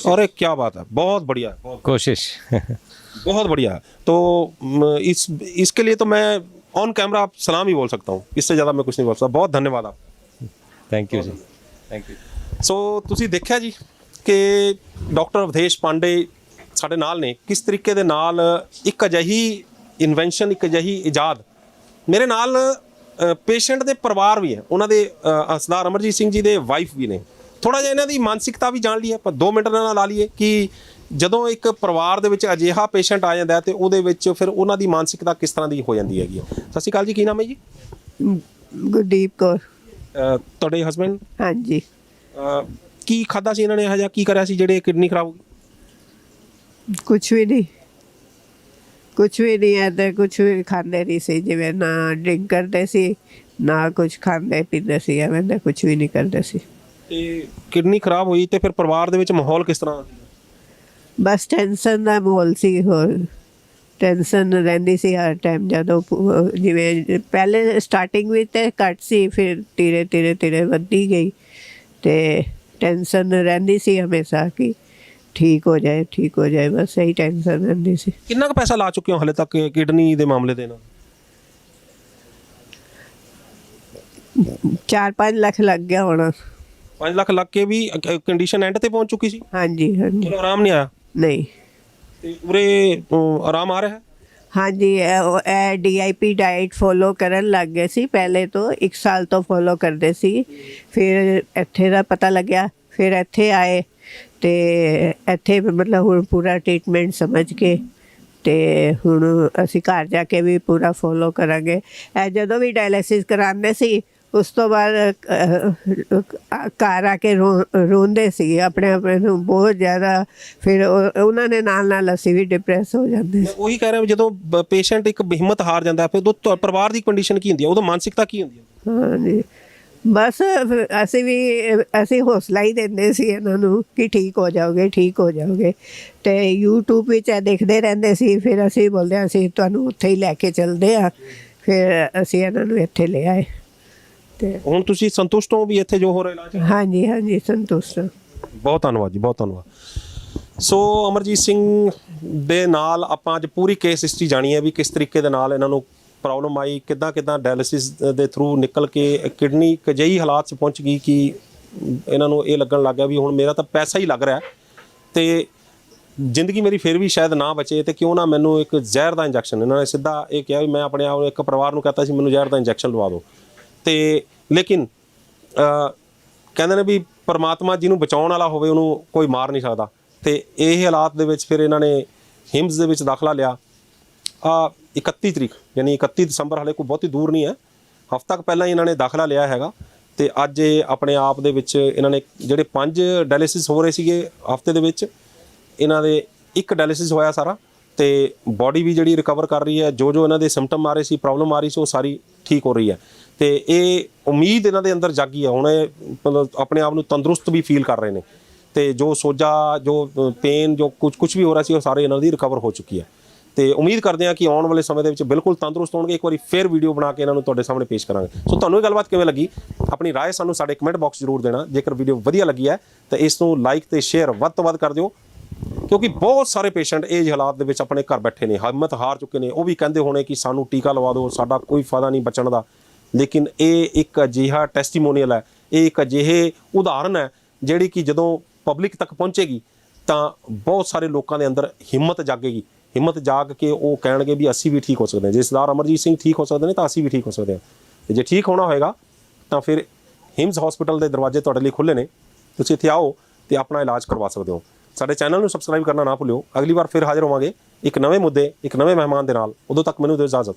Speaker 1: अरे क्या बात है, बहुत बढ़िया है,
Speaker 4: कोशिश
Speaker 1: बहुत बढ़िया है। तो इसके लिए तो मैं ऑन कैमरा आप सलाम ही बोल सकता हूँ, इससे ज़्यादा मैं कुछ नहीं बोल सकता। बहुत धन्यवाद आप।
Speaker 4: थैंक यू जी, थैंक यू।
Speaker 1: ਸੋ ਤੁਸੀਂ ਦੇਖਿਆ ਜੀ ਕਿ ਡਾਕਟਰ ਅਵਧੇਸ਼ ਪਾਂਡੇ ਸਾਡੇ ਨਾਲ ਨੇ, ਕਿਸ ਤਰੀਕੇ ਦੇ ਨਾਲ ਇੱਕ ਅਜਿਹੀ ਇਨਵੈਂਸ਼ਨ, ਇੱਕ ਅਜਿਹੀ ਇਜਾਦ। ਮੇਰੇ ਨਾਲ ਪੇਸ਼ੈਂਟ ਦੇ ਪਰਿਵਾਰ ਵੀ ਹੈ, ਉਹਨਾਂ ਦੇ ਸਰਦਾਰ ਅਮਰਜੀਤ ਸਿੰਘ ਜੀ ਦੇ ਵਾਈਫ ਵੀ ਨੇ। ਥੋੜਾ ਜਿਹਾ ਇਹਨਾਂ ਦੀ ਮਾਨਸਿਕਤਾ ਵੀ ਜਾਣ ਲਈ ਆਪਾਂ 2 ਮਿੰਟ ਨਾਲ ਲਾ ਲਈਏ ਕਿ ਜਦੋਂ ਇੱਕ ਪਰਿਵਾਰ ਦੇ ਵਿੱਚ ਅਜਿਹਾ ਪੇਸ਼ੈਂਟ ਆ ਜਾਂਦਾ ਤੇ ਉਹਦੇ ਵਿੱਚ ਫਿਰ ਉਹਨਾਂ ਦੀ ਮਾਨਸਿਕਤਾ ਕਿਸ ਤਰ੍ਹਾਂ ਦੀ ਹੋ ਜਾਂਦੀ ਹੈਗੀ। ਸਤਿ ਸ਼੍ਰੀ ਅਕਾਲ ਜੀ, ਕੀ ਨਾਮ ਹੈ ਜੀ?
Speaker 7: ਗੁਰਦੀਪ ਕੌਰ।
Speaker 1: ਤੁਹਾਡੇ ਹਸਬੈਂਡ?
Speaker 7: ਹਾਂਜੀ।
Speaker 1: ਕੀ ਖਾਦਾ ਸੀ ਇਹਨਾਂ ਨੇ, ਇਹੋ ਜਿਹਾ ਕੀ ਕਰਿਆ ਸੀ ਜਿਹੜੇ ਕਿਡਨੀ ਖਰਾਬ ਹੋ ਗਈ?
Speaker 7: ਕੁਛ ਵੀ ਨਹੀਂ ਐਦਾਂ ਕੁਛ ਵੀ ਖਾਂਦੇ ਨਹੀਂ ਸੀ, ਜਿਵੇਂ ਨਾ ਡਰਿੰਕ ਕਰਦੇ ਸੀ ਨਾ ਕੁਛ ਖਾਂਦੇ ਪੀਂਦੇ ਸੀ, ਐਵੇਂ ਦਾ ਕੁਛ ਵੀ ਨਹੀਂ ਕਰਦੇ ਸੀ।
Speaker 1: ਤੇ ਕਿਡਨੀ ਖਰਾਬ ਹੋਈ ਤੇ ਫਿਰ ਪਰਿਵਾਰ ਦੇ ਵਿੱਚ ਮਾਹੌਲ ਕਿਸ ਤਰ੍ਹਾਂ?
Speaker 7: ਬਸ ਟੈਨਸ਼ਨ ਦਾ ਮਾਹੌਲ ਸੀ, ਹੋਰ ਟੈਨਸ਼ਨ ਰਹਿੰਦੀ ਸੀ ਹਰ ਟਾਈਮ। ਜਦੋਂ ਜਿਵੇਂ ਪਹਿਲੇ ਸਟਾਰਟਿੰਗ ਵਿੱਚ ਤਾਂ ਘੱਟ ਸੀ, ਫਿਰ ਧੀਰੇ ਵੱਧਦੀ ਗਈ ਤੇ ਟੈਨਸ਼ਨ ਰਹਿੰਦੀ ਸੀ ਹਮੇਸ਼ਾ ਕਿ ਠੀਕ ਹੋ ਜਾਏ, ਬਸ ਇਹੀ ਟੈਨਸ਼ਨ ਰਹਿੰਦੀ ਸੀ।
Speaker 1: ਕਿੰਨਾ ਕੁ ਪੈਸਾ ਲਾ ਚੁੱਕੇ ਹੋ ਹਲੇ ਤੱਕ ਕਿਡਨੀ ਦੇ ਮਾਮਲੇ ਦੇ ਨਾਲ?
Speaker 7: 4-5 ਲੱਖ ਲੱਗ ਗਿਆ ਹੋਣਾ।
Speaker 1: 5 ਲੱਖ ਲੱਗ ਕੇ ਵੀ ਕੰਡੀਸ਼ਨ ਐਂਡ ਤੇ ਪਹੁੰਚ ਚੁੱਕੀ ਸੀ?
Speaker 7: ਹਾਂਜੀ।
Speaker 1: ਚਲੋ ਆਰਾਮ ਨਹੀਂ ਆਇਆ?
Speaker 7: ਨਹੀਂ।
Speaker 1: ਤੇ ਉਰੇ ਆਰਾਮ ਆ ਰਿਹਾ ਹੈ?
Speaker 7: ਹਾਂਜੀ, ਇਹ DIP ਡਾਈਟ ਫੋਲੋ ਕਰਨ ਲੱਗ ਗਏ ਸੀ। ਪਹਿਲੇ ਤੋਂ 1 ਸਾਲ ਤੋਂ ਫੋਲੋ ਕਰਦੇ ਸੀ, ਫਿਰ ਇੱਥੇ ਦਾ ਪਤਾ ਲੱਗਿਆ, ਫਿਰ ਇੱਥੇ ਆਏ ਤੇ ਇੱਥੇ ਮਤਲਬ ਹੁਣ ਪੂਰਾ ਟ੍ਰੀਟਮੈਂਟ ਸਮਝ ਕੇ ਤੇ ਹੁਣ ਅਸੀਂ ਘਰ ਜਾ ਕੇ ਵੀ ਪੂਰਾ ਫੋਲੋ ਕਰਾਂਗੇ। ਇਹ ਜਦੋਂ ਵੀ ਡਾਇਲਿਸਿਸ ਕਰਾਉਂਦੇ ਸੀ ਉਸ ਤੋਂ ਬਾਅਦ ਘਰ ਆ ਕੇ ਰੋਂਦੇ ਸੀ ਆਪਣੇ ਨੂੰ ਬਹੁਤ ਜ਼ਿਆਦਾ। ਫਿਰ ਉਹਨਾਂ ਦੇ ਨਾਲ ਅਸੀਂ ਵੀ ਡਿਪਰੈਸ ਹੋ ਜਾਂਦੇ ਸੀ।
Speaker 1: ਉਹੀ ਕਹਿ ਰਿਹਾ, ਜਦੋਂ ਪੇਸ਼ੈਂਟ ਇੱਕ ਹਿੰਮਤ ਹਾਰ ਜਾਂਦਾ ਫਿਰ ਉਦੋਂ ਪਰਿਵਾਰ ਦੀ ਕੰਡੀਸ਼ਨ ਕੀ ਹੁੰਦੀ ਹੈ, ਉਦੋਂ ਮਾਨਸਿਕਤਾ ਕੀ ਹੁੰਦੀ ਹੈ?
Speaker 7: ਹਾਂਜੀ, ਬਸ ਅਸੀਂ ਹੌਸਲਾ ਹੀ ਦਿੰਦੇ ਸੀ ਇਹਨਾਂ ਨੂੰ ਕਿ ਠੀਕ ਹੋ ਜਾਓਗੇ। ਤੇ YouTube ਵਿੱਚ ਦੇਖਦੇ ਰਹਿੰਦੇ ਸੀ, ਫਿਰ ਅਸੀਂ ਬੋਲਦੇ ਅਸੀਂ ਤੁਹਾਨੂੰ ਉੱਥੇ ਹੀ ਲੈ ਕੇ ਚੱਲਦੇ ਆ। ਫਿਰ ਅਸੀਂ ਇਹਨਾਂ ਨੂੰ ਇੱਥੇ ਲੈ ਆਏ। ਤੇ
Speaker 1: ਹੁਣ ਤੁਸੀਂ ਸੰਤੁਸ਼ਟ ਹੋ ਵੀ ਇੱਥੇ ਜੋ ਹੋ ਰਿਹਾ ਇਲਾਜ?
Speaker 7: ਹਾਂਜੀ, ਸੰਤੁਸ਼ਟ।
Speaker 1: ਬਹੁਤ ਧੰਨਵਾਦ ਜੀ, ਬਹੁਤ ਧੰਨਵਾਦ। ਸੋ ਅਮਰਜੀਤ ਸਿੰਘ ਦੇ ਨਾਲ ਆਪਾਂ ਅੱਜ ਪੂਰੀ ਕੇਸ ਹਿਸਟਰੀ ਜਾਣੀ ਹੈ ਵੀ ਕਿਸ ਤਰੀਕੇ ਦੇ ਨਾਲ ਇਹਨਾਂ ਨੂੰ ਪ੍ਰੋਬਲਮ ਆਈ, ਕਿੱਦਾਂ ਡਾਇਲਿਸਿਸ ਦੇ ਥਰੂ ਨਿਕਲ ਕੇ ਕਿਡਨੀ ਇੱਕ ਅਜਿਹੀ ਹਾਲਾਤ 'ਚ ਪਹੁੰਚ ਗਈ ਕਿ ਇਹਨਾਂ ਨੂੰ ਇਹ ਲੱਗਣ ਲੱਗ ਗਿਆ ਵੀ ਹੁਣ ਮੇਰਾ ਤਾਂ ਪੈਸਾ ਹੀ ਲੱਗ ਰਿਹਾ ਤੇ ਜ਼ਿੰਦਗੀ ਮੇਰੀ ਫਿਰ ਵੀ ਸ਼ਾਇਦ ਨਾ ਬਚੇ, ਤੇ ਕਿਉਂ ਨਾ ਮੈਨੂੰ ਇੱਕ ਜ਼ਹਿਰ ਦਾ ਇੰਜੈਕਸ਼ਨ। ਇਹਨਾਂ ਨੇ ਸਿੱਧਾ ਇਹ ਕਿਹਾ ਵੀ ਮੈਂ ਆਪਣੇ ਆਪ ਨੂੰ, ਇੱਕ ਪਰਿਵਾਰ ਨੂੰ ਕਹਤਾ ਸੀ ਮੈਨੂੰ ਜ਼ਹਿਰ ਦਾ ਇੰਜੈਕਸ਼ਨ ਲਵਾ ਦਿਓ। ਤੇ ਲੇਕਿਨ ਕਹਿੰਦੇ ਨੇ ਵੀ ਪਰਮਾਤਮਾ ਜਿਹਨੂੰ ਬਚਾਉਣ ਵਾਲਾ ਹੋਵੇ ਉਹਨੂੰ ਕੋਈ ਮਾਰ ਨਹੀਂ ਸਕਦਾ। ਤੇ ਇਹ ਹਾਲਾਤ ਦੇ ਵਿੱਚ ਫਿਰ ਇਹਨਾਂ ਨੇ ਹਿਮਸ ਦੇ ਵਿੱਚ ਦਾਖਲਾ ਲਿਆ। 31 ਤਰੀਕ ਯਾਨੀ 31 ਦਸੰਬਰ, ਹਾਲੇ ਕੋਈ ਬਹੁਤੀ ਦੂਰ ਨਹੀਂ ਹੈ, ਹਫ਼ਤਾ ਕੁ ਪਹਿਲਾਂ ਹੀ ਇਹਨਾਂ ਨੇ ਦਾਖਲਾ ਲਿਆ ਹੈਗਾ। ਤੇ ਅੱਜ ਇਹ ਆਪਣੇ ਆਪ ਦੇ ਵਿੱਚ ਇਹਨਾਂ ਨੇ ਜਿਹੜੇ 5 ਡਾਇਲਿਸਿਸ ਹੋ ਰਹੇ ਸੀਗੇ ਹਫ਼ਤੇ ਦੇ ਵਿੱਚ, ਇਹਨਾਂ ਦੇ 1 ਡਾਇਲਿਸਿਸ ਹੋਇਆ ਸਾਰਾ। ਤੇ ਬਾਡੀ ਵੀ ਜਿਹੜੀ ਰਿਕਵਰ ਕਰ ਰਹੀ ਹੈ, ਜੋ ਇਹਨਾਂ ਦੇ ਸਿੰਪਟਮ ਆ ਰਹੇ ਸੀ, ਪ੍ਰੋਬਲਮ ਆ ਰਹੀ ਸੀ, ਉਹ ਸਾਰੀ ਠੀਕ ਹੋ ਰਹੀ ਹੈ। ਤੇ ਇਹ ਉਮੀਦ ਇਹਨਾਂ ਦੇ ਅੰਦਰ ਜਾਗੀ ਹੈ, ਹੁਣ ਇਹ ਮਤਲਬ ਆਪਣੇ ਆਪ ਨੂੰ ਤੰਦਰੁਸਤ ਵੀ ਫੀਲ ਕਰ ਰਹੇ ਨੇ। ਤੇ ਜੋ ਸੋਜਾ, ਜੋ ਪੇਨ, ਜੋ ਕੁਝ ਵੀ ਹੋ ਰਿਹਾ ਸੀ, ਉਹ ਸਾਰੇ ਇਹਨਾਂ ਦੀ ਰਿਕਵਰ ਹੋ ਚੁੱਕੀ ਹੈ। ਤੇ ਉਮੀਦ ਕਰਦੇ ਹਾਂ ਕਿ ਆਉਣ ਵਾਲੇ ਸਮੇਂ ਦੇ ਵਿੱਚ ਬਿਲਕੁਲ ਤੰਦਰੁਸਤ ਹੋਣਗੇ। ਇੱਕ ਵਾਰੀ ਫਿਰ ਵੀਡੀਓ ਬਣਾ ਕੇ ਇਹਨਾਂ ਨੂੰ ਤੁਹਾਡੇ ਸਾਹਮਣੇ ਪੇਸ਼ ਕਰਾਂਗੇ। ਸੋ ਤੁਹਾਨੂੰ ਇਹ ਗੱਲਬਾਤ ਕਿਵੇਂ ਲੱਗੀ, ਆਪਣੀ ਰਾਏ ਸਾਨੂੰ ਸਾਡੇ ਕਮੈਂਟ ਬਾਕਸ ਜ਼ਰੂਰ ਦੇਣਾ। ਜੇਕਰ ਵੀਡੀਓ ਵਧੀਆ ਲੱਗੀ ਹੈ ਤਾਂ ਇਸ ਨੂੰ ਲਾਈਕ ਤੇ ਸ਼ੇਅਰ ਵੱਧ ਤੋਂ ਵੱਧ ਕਰ ਦਿਓ, ਕਿਉਂਕਿ ਬਹੁਤ ਸਾਰੇ ਪੇਸ਼ੈਂਟ ਇਹ ਜਿਹੇ ਹਾਲਾਤ ਦੇ ਵਿੱਚ ਆਪਣੇ ਘਰ ਬੈਠੇ ਨੇ, ਹਿੰਮਤ ਹਾਰ ਚੁੱਕੇ ਨੇ। ਉਹ ਵੀ ਕਹਿੰਦੇ ਹੋਣੇ ਕਿ ਸਾਨੂੰ ਟੀਕਾ ਲਵਾ ਦਿਓ, ਸਾਡਾ ਕੋਈ ਫਾਇਦਾ ਨਹੀਂ ਬਚਣ ਦਾ। ਲੇਕਿਨ ਇਹ ਇੱਕ ਅਜਿਹਾ ਟੈਸਟੀਮੋਨੀਅਲ ਹੈ, ਇਹ ਇੱਕ ਅਜਿਹੇ ਉਦਾਹਰਨ ਹੈ ਜਿਹੜੀ ਕਿ ਜਦੋਂ ਪਬਲਿਕ ਤੱਕ ਪਹੁੰਚੇਗੀ ਤਾਂ ਬਹੁਤ ਸਾਰੇ ਲੋਕਾਂ ਦੇ ਅੰਦਰ ਹਿੰਮਤ ਜਾਗੇਗੀ। ਹਿੰਮਤ ਜਾਗ ਕੇ ਉਹ ਕਹਿਣਗੇ ਵੀ ਅਸੀਂ ਵੀ ਠੀਕ ਹੋ ਸਕਦੇ ਹਾਂ। ਜੇ ਸਰਦਾਰ ਅਮਰਜੀਤ ਸਿੰਘ ਠੀਕ ਹੋ ਸਕਦੇ ਨੇ ਤਾਂ ਅਸੀਂ ਵੀ ਠੀਕ ਹੋ ਸਕਦੇ ਹਾਂ। ਤੇ ਜੇ ਠੀਕ ਹੋਣਾ ਹੋਏਗਾ ਤਾਂ ਫਿਰ ਹਿਮਸ ਹਸਪੀਟਲ ਦੇ ਦਰਵਾਜ਼ੇ ਤੁਹਾਡੇ ਲਈ ਖੁੱਲ੍ਹੇ ਨੇ। ਤੁਸੀਂ ਇੱਥੇ ਆਓ ਤੇ ਆਪਣਾ ਇਲਾਜ ਕਰਵਾ ਸਕਦੇ ਹੋ। ਸਾਡੇ ਚੈਨਲ ਨੂੰ ਸਬਸਕ੍ਰਾਈਬ ਕਰਨਾ ਨਾ ਭੁੱਲਿਓ। ਅਗਲੀ ਵਾਰ ਫਿਰ ਹਾਜ਼ਰ ਹੋਵਾਂਗੇ ਇੱਕ ਨਵੇਂ ਮੁੱਦੇ, ਇੱਕ ਨਵੇਂ ਮਹਿਮਾਨ ਦੇ ਨਾਲ। ਉਦੋਂ ਤੱਕ ਮੈਨੂੰ ਦਿਓ ਇਜਾਜ਼ਤ।